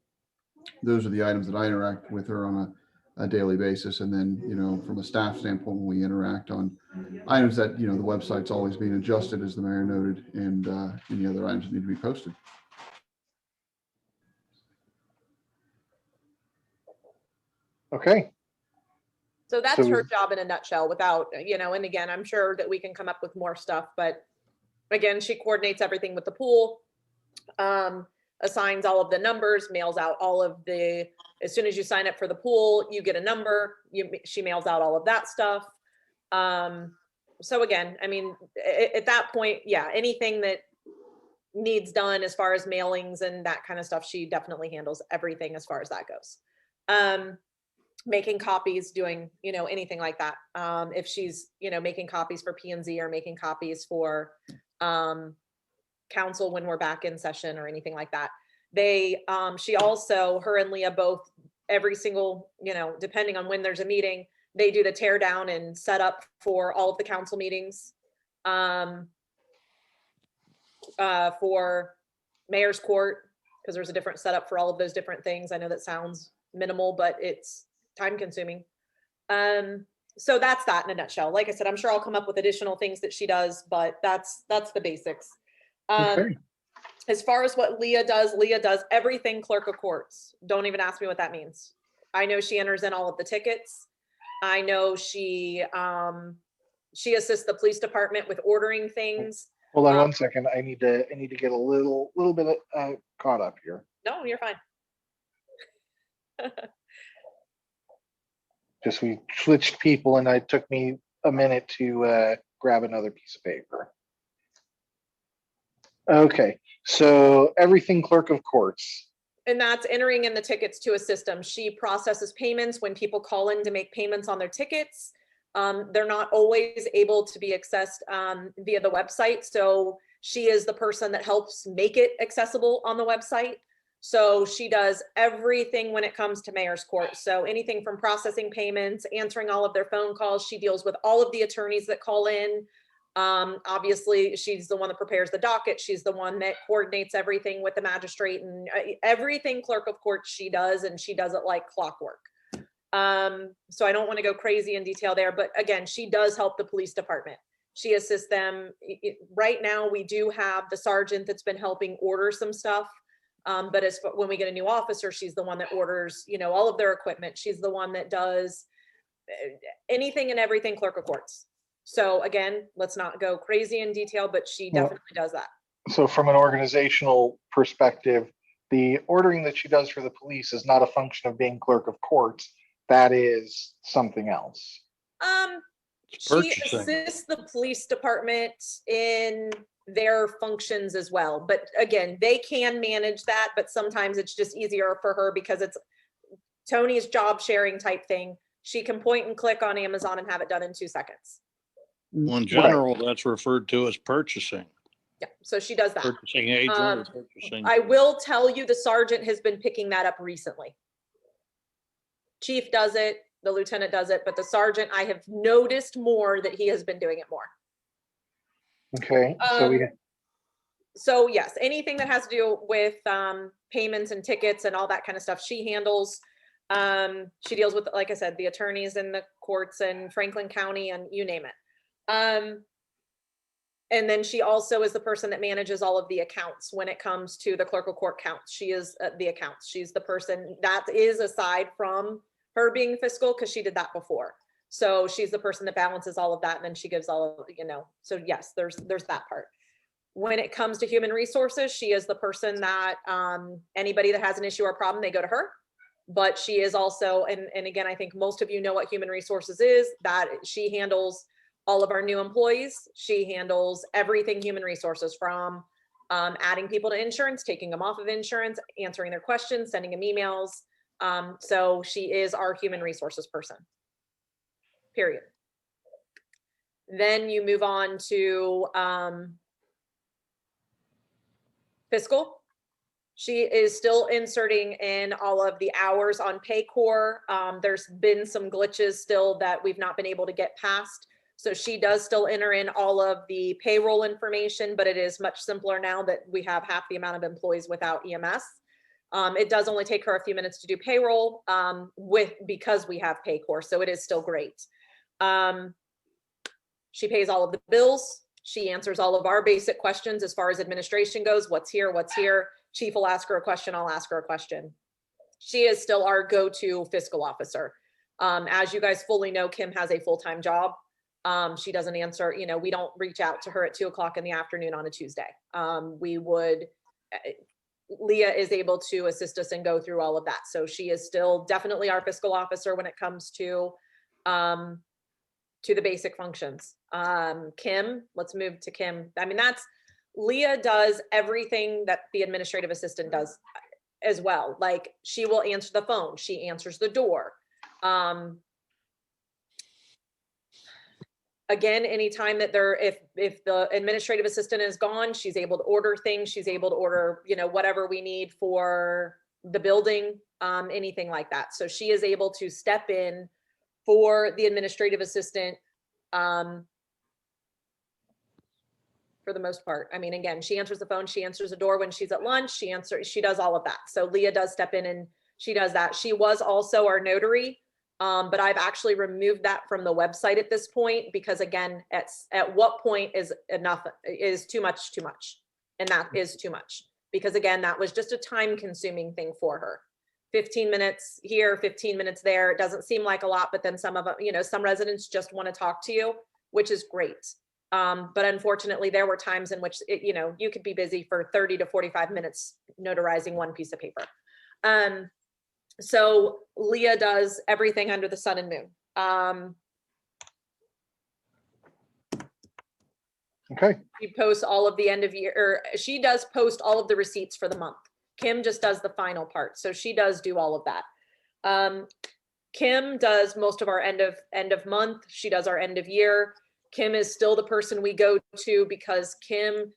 Speaker 8: those are the items that I interact with her on a daily basis. And then, you know, from a staff standpoint, when we interact on items that, you know, the website's always being adjusted, as the mayor noted, and any other items that need to be posted.
Speaker 4: Okay.
Speaker 5: So that's her job in a nutshell without, you know, and again, I'm sure that we can come up with more stuff, but again, she coordinates everything with the pool, assigns all of the numbers, mails out all of the, as soon as you sign up for the pool, you get a number, she mails out all of that stuff. So again, I mean, at that point, yeah, anything that needs done as far as mailings and that kind of stuff, she definitely handles everything as far as that goes. Making copies, doing, you know, anything like that. If she's, you know, making copies for P&Z or making copies for council when we're back in session or anything like that. She also, her and Leah both, every single, you know, depending on when there's a meeting, they do the tear down and set up for all of the council meetings. For mayor's court, because there's a different setup for all of those different things. I know that sounds minimal, but it's time consuming. So that's that in a nutshell. Like I said, I'm sure I'll come up with additional things that she does, but that's the basics.
Speaker 4: Okay.
Speaker 5: As far as what Leah does everything clerk of courts. Don't even ask me what that means. I know she enters in all of the tickets. I know she assists the police department with ordering things.
Speaker 4: Hold on 1 second. I need to get a little bit caught up here.
Speaker 5: No, you're fine.
Speaker 4: Just we switched people and it took me a minute to grab another piece of paper. Okay, so everything clerk of courts.
Speaker 5: And that's entering in the tickets to a system. She processes payments when people call in to make payments on their tickets. They're not always able to be accessed via the website. So she is the person that helps make it accessible on the website. So she does everything when it comes to mayor's court. So anything from processing payments, answering all of their phone calls. She deals with all of the attorneys that call in. Obviously, she's the one that prepares the docket. She's the one that coordinates everything with the magistrate, and everything clerk of court she does, and she does it like clockwork. So I don't want to go crazy in detail there, but again, she does help the police department. She assists them. Right now, we do have the sergeant that's been helping order some stuff. But when we get a new officer, she's the one that orders, you know, all of their equipment. She's the one that does anything and everything clerk of courts. So again, let's not go crazy in detail, but she definitely does that.
Speaker 4: So from an organizational perspective, the ordering that she does for the police is not a function of being clerk of courts. That is something else.
Speaker 5: She assists the police department in their functions as well. But again, they can manage that, but sometimes it's just easier for her because it's Tony's job sharing type thing. She can point and click on Amazon and have it done in 2 seconds.
Speaker 6: Well, in general, that's referred to as purchasing.
Speaker 5: Yeah, so she does that.
Speaker 6: Purchasing agent or purchasing.
Speaker 5: I will tell you the sergeant has been picking that up recently. Chief does it, the lieutenant does it, but the sergeant, I have noticed more that he has been doing it more.
Speaker 4: Okay,
Speaker 5: so yes, anything that has to do with payments and tickets and all that kind of stuff, she handles. She deals with, like I said, the attorneys in the courts in Franklin County and you name it. And then she also is the person that manages all of the accounts when it comes to the clerk of court counts. She is the accounts. She's the person that is aside from her being fiscal, because she did that before. So she's the person that balances all of that, and then she gives all of, you know, so yes, there's that part. When it comes to human resources, she is the person that anybody that has an issue or problem, they go to her. But she is also, and again, I think most of you know what human resources is, that she handles all of our new employees. She handles everything human resources, from adding people to insurance, taking them off of insurance, answering their questions, sending them emails. So she is our human resources person, period. Then you move on to fiscal. She is still inserting in all of the hours on Paycor. There's been some glitches still that we've not been able to get past. So she does still enter in all of the payroll information, but it is much simpler now that we have half the amount of employees without EMS. It does only take her a few minutes to do payroll because we have Paycor, so it is still great. She pays all of the bills. She answers all of our basic questions as far as administration goes. What's here? What's here? Chief will ask her a question. I'll ask her a question. She is still our go-to fiscal officer. As you guys fully know, Kim has a full-time job. She doesn't answer, you know, we don't reach out to her at 2:00 in the afternoon on a Tuesday. Leah is able to assist us and go through all of that. So she is still definitely our fiscal officer when it comes to to the basic functions. Kim, let's move to Kim. I mean, Leah does everything that the administrative assistant does as well. Like, she will answer the phone, she answers the door. Again, anytime that if the administrative assistant is gone, she's able to order things, she's able to order, whatever we need for the building, anything like that. So she is able to step in for the administrative assistant, for the most part. I mean, again, she answers the phone, she answers the door when she's at lunch, she does all of that. So Leah does step in and she does that. She was also our notary, but I've actually removed that from the website at this point, because again, at what point is too much, and that is too much, because again, that was just a time consuming thing for her. 15 minutes here, 15 minutes there. It doesn't seem like a lot, but then some of them, some residents just want to talk to you, which is great. But unfortunately, there were times in which you could be busy for 30 to 45 minutes notarizing one piece of paper. So Leah does everything under the sun and moon.
Speaker 4: Okay.
Speaker 5: She posts all of the end of year, or she does post all of the receipts for the month. Kim just does the final part. So she does do all of that. Kim does most of our end of month. She does our end of year. Kim is still the person we go to, because Kim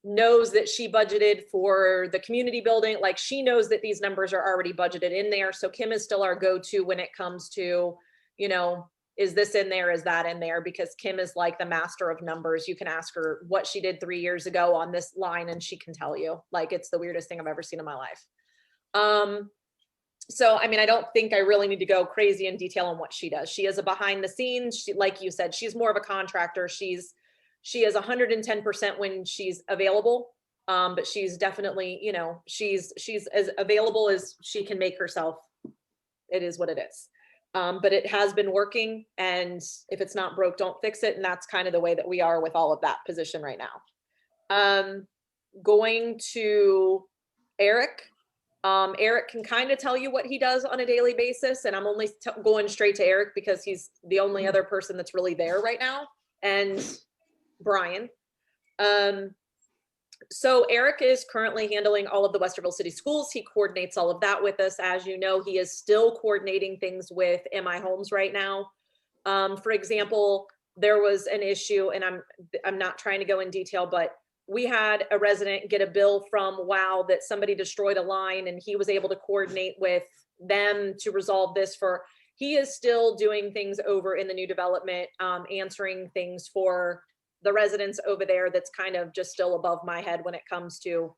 Speaker 5: knows that she budgeted for the community building. Like, she knows that these numbers are already budgeted in there. So Kim is still our go-to when it comes to, is this in there? Is that in there? Because Kim is like the master of numbers. You can ask her what she did 3 years ago on this line and she can tell you. Like, it's the weirdest thing I've ever seen in my life. So, I mean, I don't think I really need to go crazy in detail on what she does. She is a behind the scenes. Like you said, she's more of a contractor. She is 110% when she's available. But she's definitely, she's as available as she can make herself. It is what it is. But it has been working, and if it's not broke, don't fix it. And that's kind of the way that we are with all of that position right now. Going to Eric. Eric can kind of tell you what he does on a daily basis, and I'm only going straight to Eric because he's the only other person that's really there right now, and Brian. So Eric is currently handling all of the Westerville City Schools. He coordinates all of that with us. As you know, he is still coordinating things with MI Homes right now. For example, there was an issue, and I'm not trying to go in detail, but we had a resident get a bill from WOW that somebody destroyed a line, and he was able to coordinate with them to resolve this. He is still doing things over in the new development, answering things for the residents over there. That's kind of just still above my head when it comes to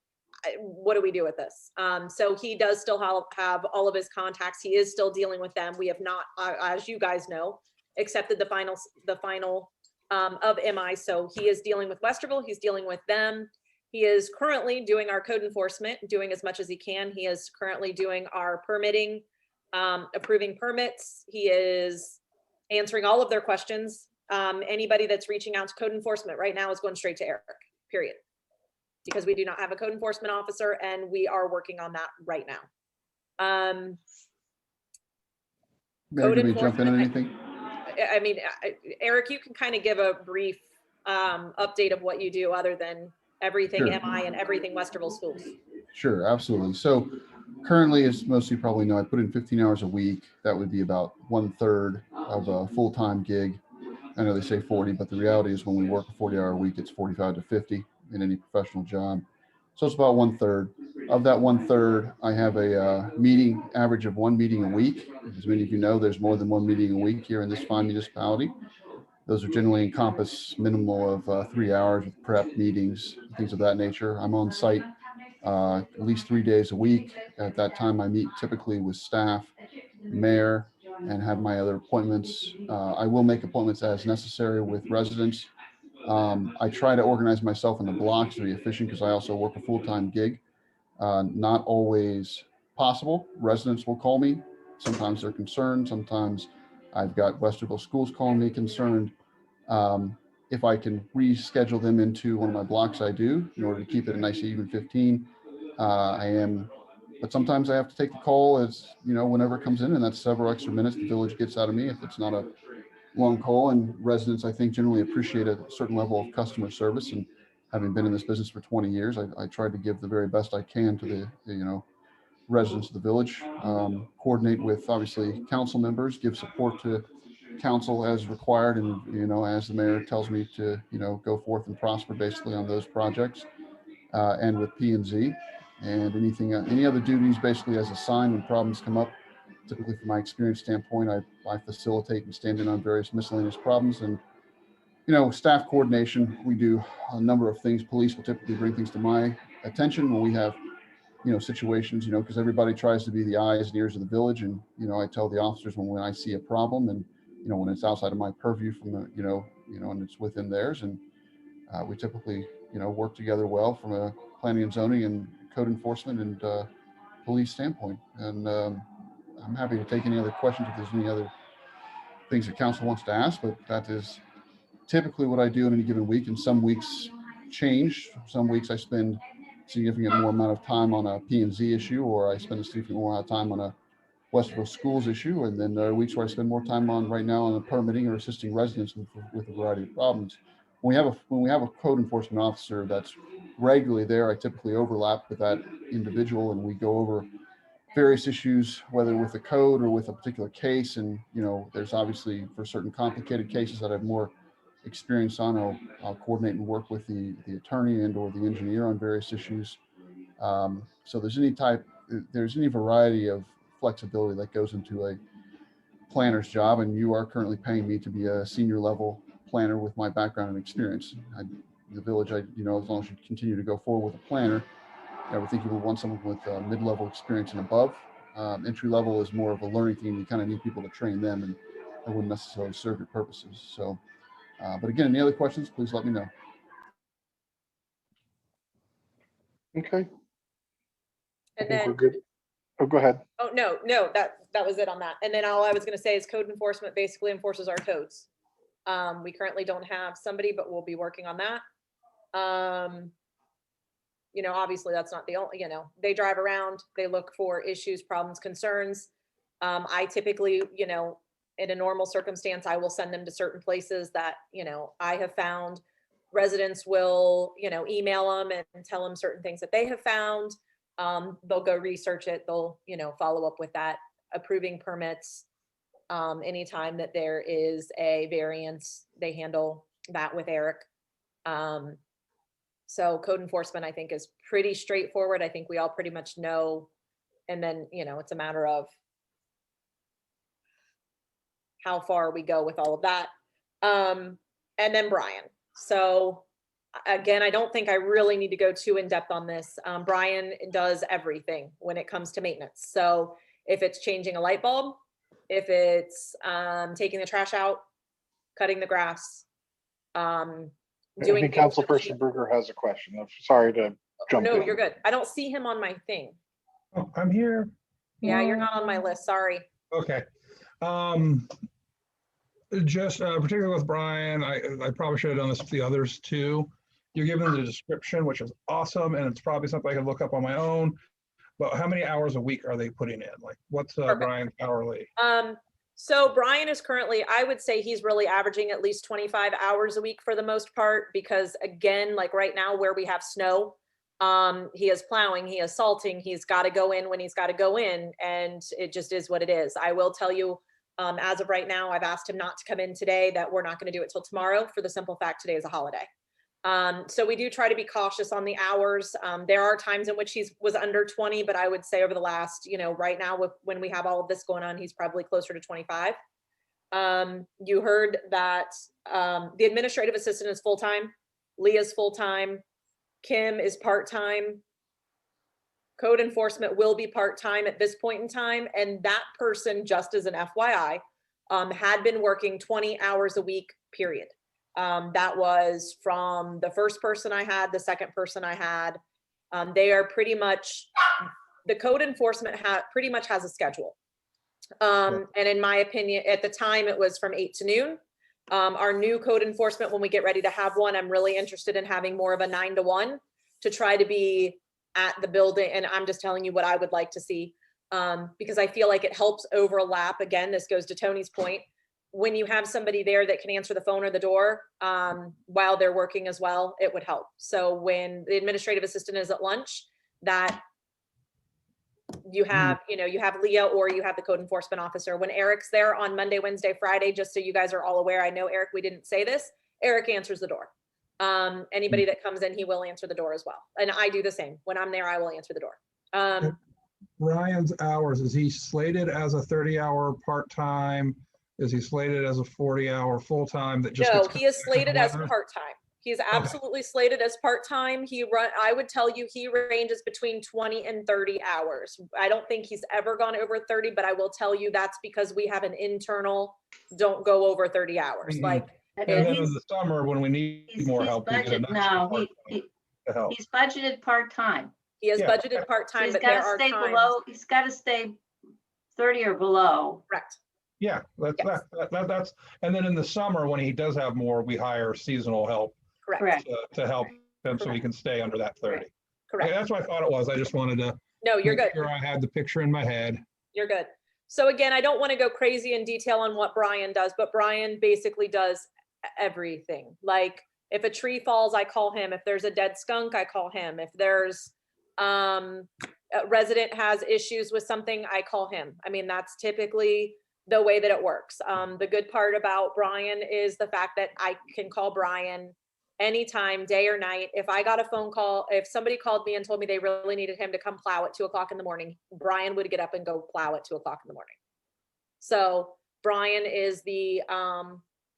Speaker 5: what do we do with this. So he does still have all of his contacts. He is still dealing with them. We have not, as you guys know, accepted the final of MI. So he is dealing with Westerville. He's dealing with them. He is currently doing our code enforcement, doing as much as he can. He is currently doing our permitting, approving permits. He is answering all of their questions. Anybody that's reaching out to code enforcement right now is going straight to Eric, period. Because we do not have a code enforcement officer, and we are working on that right now.
Speaker 8: Mary, can we jump in on anything?
Speaker 5: I mean, Eric, you can kind of give a brief update of what you do other than everything
Speaker 8: Sure.
Speaker 5: MI and everything Westerville Schools.
Speaker 8: Sure, absolutely. So currently, as most of you probably know, I put in 15 hours a week. That would be about 1/3 of a full-time gig. I know they say 40, but the reality is when we work a 40-hour week, it's 45 to 50 in any professional job. So it's about 1/3. Of that 1/3, I have a meeting average of 1 meeting a week. As many of you know, there's more than 1 meeting a week here in this fine municipality. Those are generally encompass minimal of 3 hours with prep meetings, things of that nature. I'm on site at least 3 days a week. At that time, I meet typically with staff, mayor, and have my other appointments. I will make appointments as necessary with residents. I try to organize myself in the blocks to be efficient because I also work a full-time gig. Not always possible. Residents will call me. Sometimes they're concerned. Sometimes I've got Westerville Schools calling me concerned. If I can reschedule them into one of my blocks, I do, in order to keep it a nice even 15. I am, but sometimes I have to take the call as, whenever it comes in, and that's several extra minutes the village gets out of me if it's not a long call, and residents, I think, generally appreciate a certain level of customer service. And having been in this business for 20 years, I tried to give the very best I can to the residents of the village, coordinate with obviously council members, give support to council as required, and as the mayor tells me to go forth and prosper basically on those projects, and with P&Z and any other duties basically as assigned when problems come up. Typically, from my experience standpoint, I facilitate and stand in on various miscellaneous problems. And staff coordination, we do a number of things. Police will typically bring things to my attention when we have situations, because everybody tries to be the eyes and ears of the village. And, I tell the officers when I see a problem, and, when it's outside of my purview from the, and it's within theirs. And we typically, work together well from a planning and zoning and code enforcement and police standpoint. And I'm happy to take any other questions if there's any other things that council wants to ask, but that is typically what I do in any given week. And some weeks change. Some weeks I spend significant more amount of time on a P&Z issue, or I spend a significant more amount of time on a Westerville schools issue. And then there are weeks where I spend more time right now on the permitting or assisting residents with a variety of problems. When we have a code enforcement officer that's regularly there, I typically overlap with that individual, and we go over various issues, whether with the code or with a particular case. And, there's obviously for certain complicated cases that I have more experience on, I'll coordinate and work with the attorney and or the engineer on various issues. So there's any variety of flexibility that goes into a planner's job, and you are currently paying me to be a senior level planner with my background and experience. The village, as long as you continue to go forward with a planner, I would think you would want someone with mid-level experience and above. Entry level is more of a learning thing. You kind of need people to train them, and that wouldn't necessarily serve your purposes. So, but again, any other questions, please let me know.
Speaker 4: Okay.
Speaker 5: And
Speaker 4: We're
Speaker 5: then,
Speaker 4: good. Oh, go ahead.
Speaker 5: oh, no, that was it on that. And then all I was gonna say is code enforcement basically enforces our codes. We currently don't have somebody, but we'll be working on that. Obviously that's not the only, they drive around, they look for issues, problems, concerns. I typically, in a normal circumstance, I will send them to certain places that, I have found. Residents will, email them and tell them certain things that they have found. They'll go research it. They'll, follow up with that, approving permits. Anytime that there is a variance, they handle that with Eric. So code enforcement, I think, is pretty straightforward. I think we all pretty much know. And then, it's a matter of how far we go with all of that. And then Brian. So again, I don't think I really need to go too in depth on this. Brian does everything when it comes to maintenance. So if it's changing a light bulb, if it's taking the trash out, cutting the grass,
Speaker 4: I think Councilperson Berger has a question. I'm sorry to jump in.
Speaker 5: No, you're good. I don't see him on my thing.
Speaker 1: Oh, I'm here.
Speaker 5: Yeah, you're not on my list. Sorry.
Speaker 1: Okay. Just particularly with Brian, I probably should have done this with the others too. You're given the description, which is awesome, and it's probably something I can look up on my own. But how many hours a week are they putting in? Like, what's Brian's hourly?
Speaker 5: So Brian is currently, I would say he's really averaging at least 25 hours a week for the most part, because again, like right now where we have snow, he is plowing, he is salting, he's got to go in when he's got to go in, and it just is what it is. I will tell you, as of right now, I've asked him not to come in today, that we're not going to do it till tomorrow for the simple fact today is a holiday. So we do try to be cautious on the hours. There are times in which he was under 20, but I would say over the last, right now when we have all of this going on, he's probably closer to 25. You heard that the administrative assistant is full-time, Leah's full-time, Kim is part-time, code enforcement will be part-time at this point in time. And that person, just as an FYI, had been working 20 hours a week, period. That was from the first person I had, the second person I had. They are pretty much, the code enforcement pretty much has a schedule. And in my opinion, at the time it was from 8 to noon. Our new code enforcement, when we get ready to have one, I'm really interested in having more of a 9 to 1 to try to be at the building. And I'm just telling you what I would like to see, because I feel like it helps overlap. Again, this goes to Tony's point. when you have somebody there that can answer the phone or the door while they're working as well, it would help. So when the administrative assistant is at lunch, that you have, you have Leah or you have the code enforcement officer. When Eric's there on Monday, Wednesday, Friday, just so you guys are all aware, I know Eric, we didn't say this, Eric answers the door. Anybody that comes in, he will answer the door as well. And I do the same. When I'm there, I will answer the door.
Speaker 1: Ryan's hours, is he slated as a 30-hour part-time? Is he slated as a 40-hour full-time that just
Speaker 5: No,
Speaker 1: gets
Speaker 5: he is slated as
Speaker 1: weather?
Speaker 5: part-time. He's absolutely slated as part-time. I would tell you, he ranges between 20 and 30 hours. I don't think he's ever gone over 30, but I will tell you that's because we have an internal, don't go over 30 hours.
Speaker 1: Mhm.
Speaker 5: Like,
Speaker 1: And then in the summer, when we need more help, we get a nice part-time to help.
Speaker 3: He's budgeted part-time.
Speaker 5: he has
Speaker 1: Yeah.
Speaker 5: budgeted part-time,
Speaker 3: He's
Speaker 5: but
Speaker 3: got
Speaker 5: there
Speaker 3: to
Speaker 5: are
Speaker 3: stay
Speaker 5: times.
Speaker 3: below, he's got to stay 30 or below.
Speaker 5: Correct.
Speaker 1: Yeah,
Speaker 5: Yes.
Speaker 1: that's, and then in the summer, when he does have more, we hire seasonal help
Speaker 5: Correct.
Speaker 1: to help him so he can stay under that 30.
Speaker 5: Correct.
Speaker 1: Okay, that's what I thought it was. I just wanted to
Speaker 5: No, you're
Speaker 1: make
Speaker 5: good.
Speaker 1: sure I had the picture in my head.
Speaker 5: You're good. So again, I don't want to go crazy in detail on what Brian does, but Brian basically does everything. Like if a tree falls, I call him. If there's a dead skunk, I call him. If there's a resident has issues with something, I call him. I mean, that's typically the way that it works. The good part about Brian is the fact that I can call Brian anytime, day or night. If I got a phone call, if somebody called me and told me they really needed him to come plow at 2:00 in the morning, Brian would get up and go plow at 2:00 in the morning. So Brian is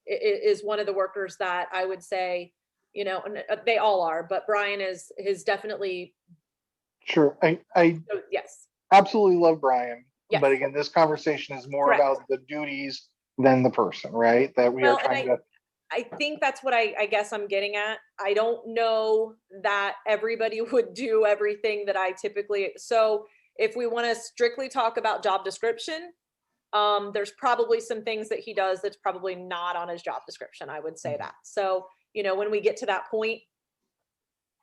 Speaker 5: is one of the workers that I would say, and they all are, but Brian is definitely.
Speaker 4: Sure. I
Speaker 5: So, yes.
Speaker 4: absolutely love Brian.
Speaker 5: Yes.
Speaker 4: But again, this conversation is more
Speaker 5: Correct.
Speaker 4: about the duties than the person, right? That we
Speaker 5: Well,
Speaker 4: are
Speaker 5: and
Speaker 4: trying to.
Speaker 5: I think that's what I guess I'm getting at. I don't know that everybody would do everything that I typically, so if we want to strictly talk about job description, there's probably some things that he does that's probably not on his job description. I would say that. So, when we get to that point,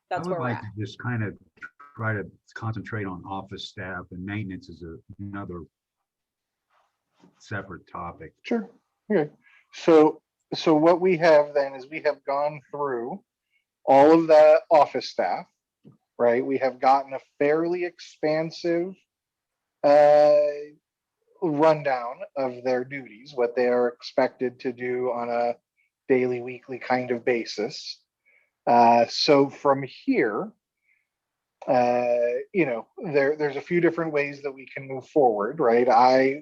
Speaker 5: that's where
Speaker 2: I
Speaker 5: we're
Speaker 2: would
Speaker 5: at.
Speaker 2: like to just kind of try to concentrate on office staff, and maintenance is another separate topic.
Speaker 4: Sure. Okay. So what we have then is we have gone through all of the office staff, right? We have gotten a fairly expansive rundown of their duties, what they are expected to do on a daily, weekly kind of basis. So from here, there's a few different ways that we can move forward, right?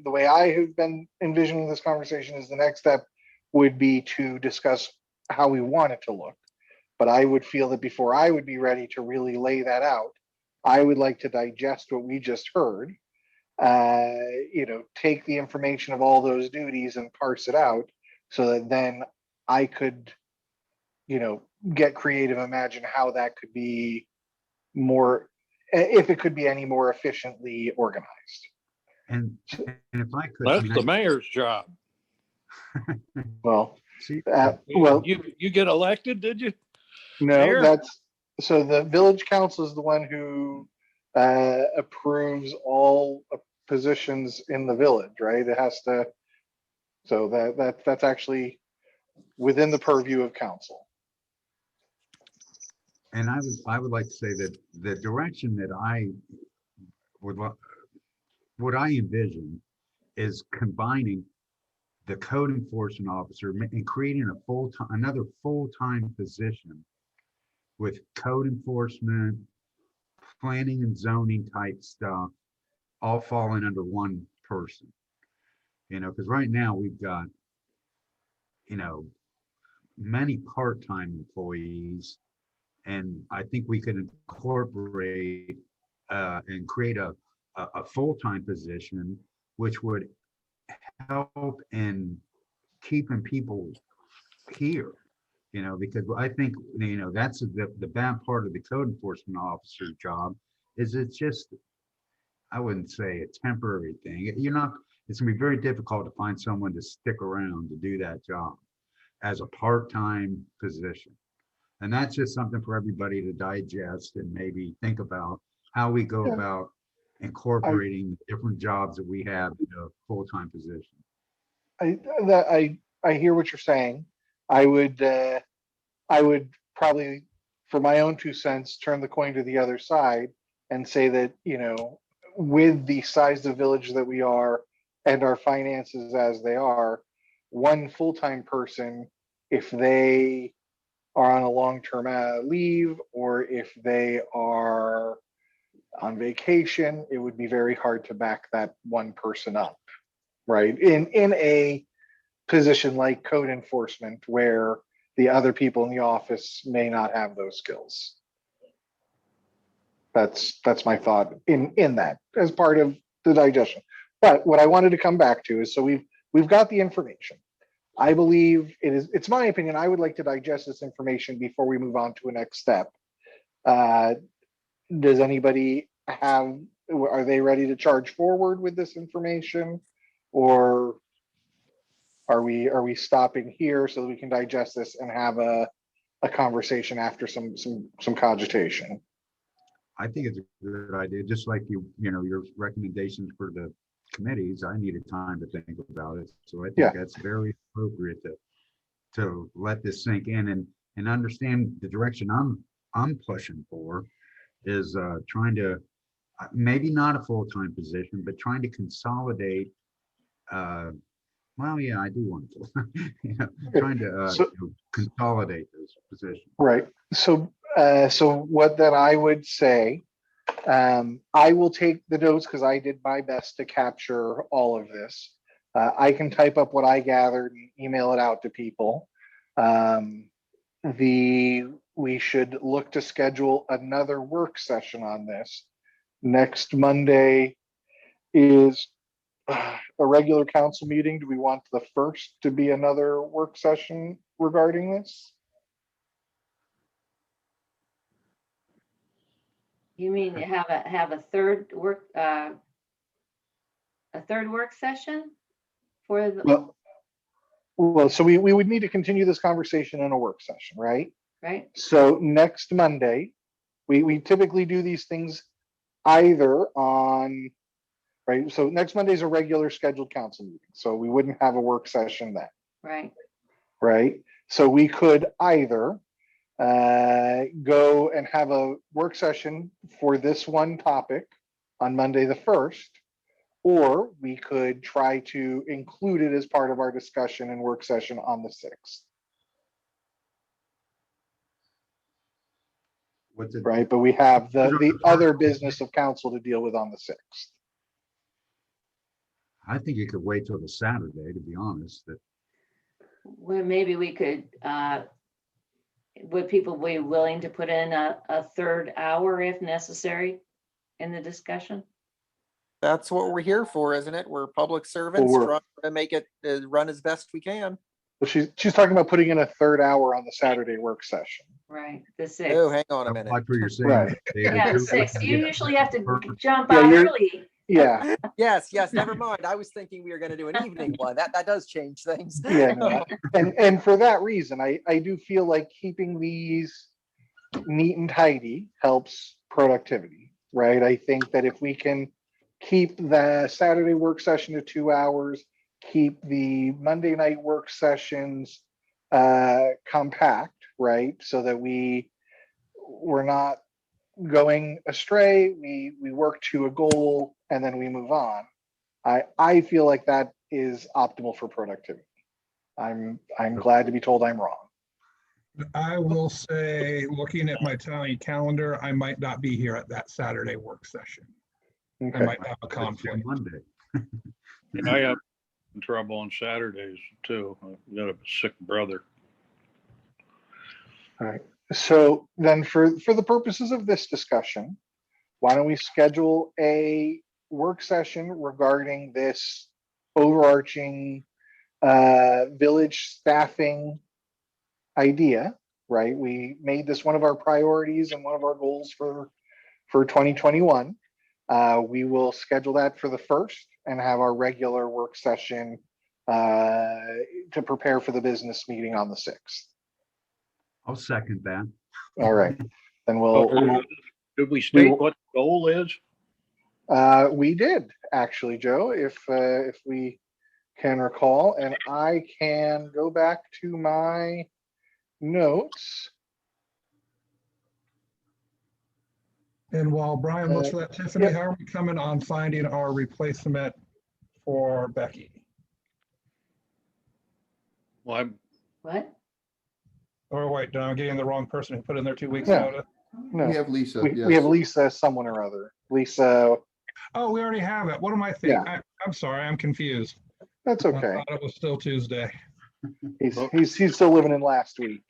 Speaker 4: The way I have been envisioning this conversation is the next step would be to discuss how we want it to look. But I would feel that before I would be ready to really lay that out, I would like to digest what we just heard, take the information of all those duties and parse it out so that then I could, get creative, imagine how that could be more, if it could be any more efficiently organized.
Speaker 2: And if I could,
Speaker 6: That's the mayor's job.
Speaker 4: Well,
Speaker 2: see,
Speaker 6: You get elected, did you?
Speaker 4: no,
Speaker 6: Mayor?
Speaker 4: so the village council is the one who approves all positions in the village, right? It has to, so that's actually within the purview of council.
Speaker 2: and I would like to say that the direction that I what I envision is combining the code enforcement officer and creating another full-time position with code enforcement, planning and zoning type stuff, all falling under one person. Because right now we've got, many part-time employees, and I think we could incorporate and create a full-time position, which would help in keeping people here, because I think, that's the bad part of the code enforcement officer's job is it's just, I wouldn't say a temporary thing. It's gonna be very difficult to find someone to stick around to do that job as a part-time position. And that's just something for everybody to digest and maybe think about how we go about incorporating different jobs that we have in a full-time position.
Speaker 4: I hear what you're saying. I would probably, for my own 2 cents, turn the coin to the other side and say that, with the size of village that we are and our finances as they are, one full-time person, if they are on a long-term leave or if they are on vacation, it would be very hard to back that one person up, right? In a position like code enforcement where the other people in the office may not have those skills. That's my thought in that as part of the digestion. But what I wanted to come back to is, so we've got the information. I believe it's my opinion, I would like to digest this information before we move on to a next step. Does anybody are they ready to charge forward with this information? Or are we stopping here so that we can digest this and have a conversation after some cogitation?
Speaker 2: I think it's a good idea, just like your recommendations for the committees. I needed time to think about it. So I think that's very appropriate to let this sink in and understand the direction I'm pushing for is trying to, maybe not a full-time position, but trying to consolidate. Well, yeah, I do want to. Trying to consolidate those positions.
Speaker 4: Right. So what then I would say, I will take the notes because I did my best to capture all of this. I can type up what I gathered and email it out to people. We should look to schedule another work session on this. Next Monday is a regular council meeting. Do we want the first to be another work session regarding this?
Speaker 3: You mean have a third work session for the
Speaker 4: Well, so we would need to continue this conversation in a work session, right?
Speaker 3: right?
Speaker 4: So next Monday, we typically do these things either on, right? So next Monday is a regular scheduled council meeting. So we wouldn't have a work session then,
Speaker 3: Right.
Speaker 4: right? So we could either go and have a work session for this one topic on Monday the 1st, or we could try to include it as part of our discussion and work session on the 6th.
Speaker 2: What's it?
Speaker 4: Right, but we have the other business of council to deal with on the 6th.
Speaker 2: I think you could wait till the Saturday, to be honest.
Speaker 3: Well, maybe we could, would people be willing to put in a third hour if necessary in the discussion?
Speaker 7: That's what we're here for, isn't it? We're public servants trying to make it run as best we can.
Speaker 4: Well, she's talking about putting in a third hour on the Saturday work session.
Speaker 3: Right, the
Speaker 7: Oh,
Speaker 3: 6th.
Speaker 7: hang on a minute.
Speaker 2: Like what you're saying.
Speaker 4: Right.
Speaker 2: David,
Speaker 3: Yeah, the
Speaker 2: too.
Speaker 3: 6th. You usually have to jump
Speaker 4: Yeah,
Speaker 3: out
Speaker 4: you're-
Speaker 3: early.
Speaker 4: Yeah,
Speaker 7: Yes, never mind. I was thinking we were going to do an evening one. That does change things.
Speaker 4: yeah. No. And for that reason, I do feel like keeping these neat and tidy helps productivity, right? I think that if we can keep the Saturday work session to 2 hours, keep the Monday night work sessions compact, right? So that we're not going astray, we work to a goal and then we move on. I feel like that is optimal for productivity. I'm glad to be told I'm wrong.
Speaker 1: I will say, looking at my tally calendar, I might not be here at that Saturday work session. I
Speaker 4: Okay.
Speaker 1: might have a conflict.
Speaker 2: Monday.
Speaker 6: I have trouble on Saturdays too. I've got a sick brother.
Speaker 4: All right. So then for the purposes of this discussion, why don't we schedule a work session regarding this overarching village staffing idea, right? We made this one of our priorities and one of our goals for 2021. We will schedule that for the 1st and have our regular work session to prepare for the business meeting on the 6th.
Speaker 2: I'll second that.
Speaker 4: All right, then we'll.
Speaker 6: Did we state what the goal is?
Speaker 4: We did actually, Joe. If we can recall, and I can go back to my notes.
Speaker 1: And while Brian looks for that, Tiffany,
Speaker 4: Yep.
Speaker 1: how are we coming on finding our replacement for Becky?
Speaker 6: Well, I'm,
Speaker 3: What?
Speaker 1: Or wait, I'm getting the wrong person who put in their 2 weeks
Speaker 4: No.
Speaker 1: notice.
Speaker 4: No,
Speaker 8: We have Lisa,
Speaker 4: we have
Speaker 8: yes.
Speaker 4: Lisa, someone or other. Lisa,
Speaker 1: Oh, we already have it. What am I thinking? I'm sorry, I'm confused.
Speaker 4: that's
Speaker 1: I
Speaker 4: okay.
Speaker 1: thought it was still Tuesday.
Speaker 4: He's still living in last week.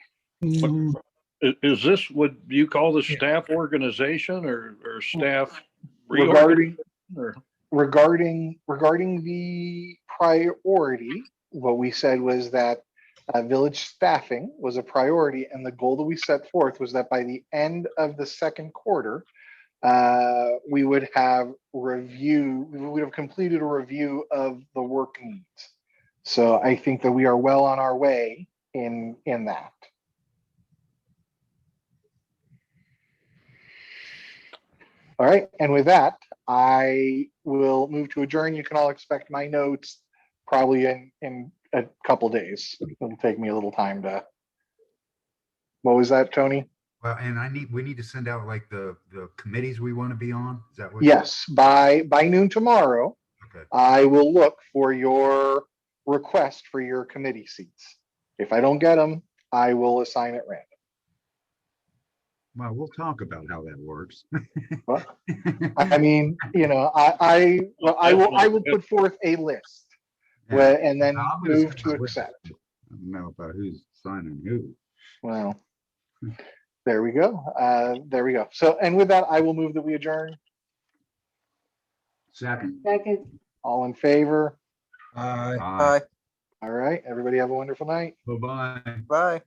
Speaker 1: Mm,
Speaker 6: is this what you call the staff organization or staff?
Speaker 4: Regarding
Speaker 6: reorganization, or-
Speaker 4: regarding the priority, what we said was that village staffing was a priority, and the goal that we set forth was that by the end of the second quarter, we would have completed a review of the work needs. So I think that we are well on our way in that. All right, and with that, I will move to adjourn. You can all expect my notes probably in a couple days. It'll take me a little time to. What was that, Tony?
Speaker 2: Well, and we need to send out like the committees we want to be on. Is that what?
Speaker 4: Yes, by noon tomorrow,
Speaker 2: Okay.
Speaker 4: I will look for your request for your committee seats. If I don't get them, I will assign at random.
Speaker 2: Well, we'll talk about how that works.
Speaker 4: Well, I mean, I will put forth a list and then
Speaker 2: I'm gonna
Speaker 4: move
Speaker 2: send
Speaker 4: to
Speaker 2: my list.
Speaker 4: accept.
Speaker 2: I don't know about who's signing who.
Speaker 4: Well, there we go. There we go. So, and with that, I will move that we adjourn.
Speaker 2: Second.
Speaker 3: Second.
Speaker 4: All in favor?
Speaker 1: Aye.
Speaker 2: Aye.
Speaker 4: All right. Everybody have a wonderful night.
Speaker 2: Bye-bye.
Speaker 7: Bye.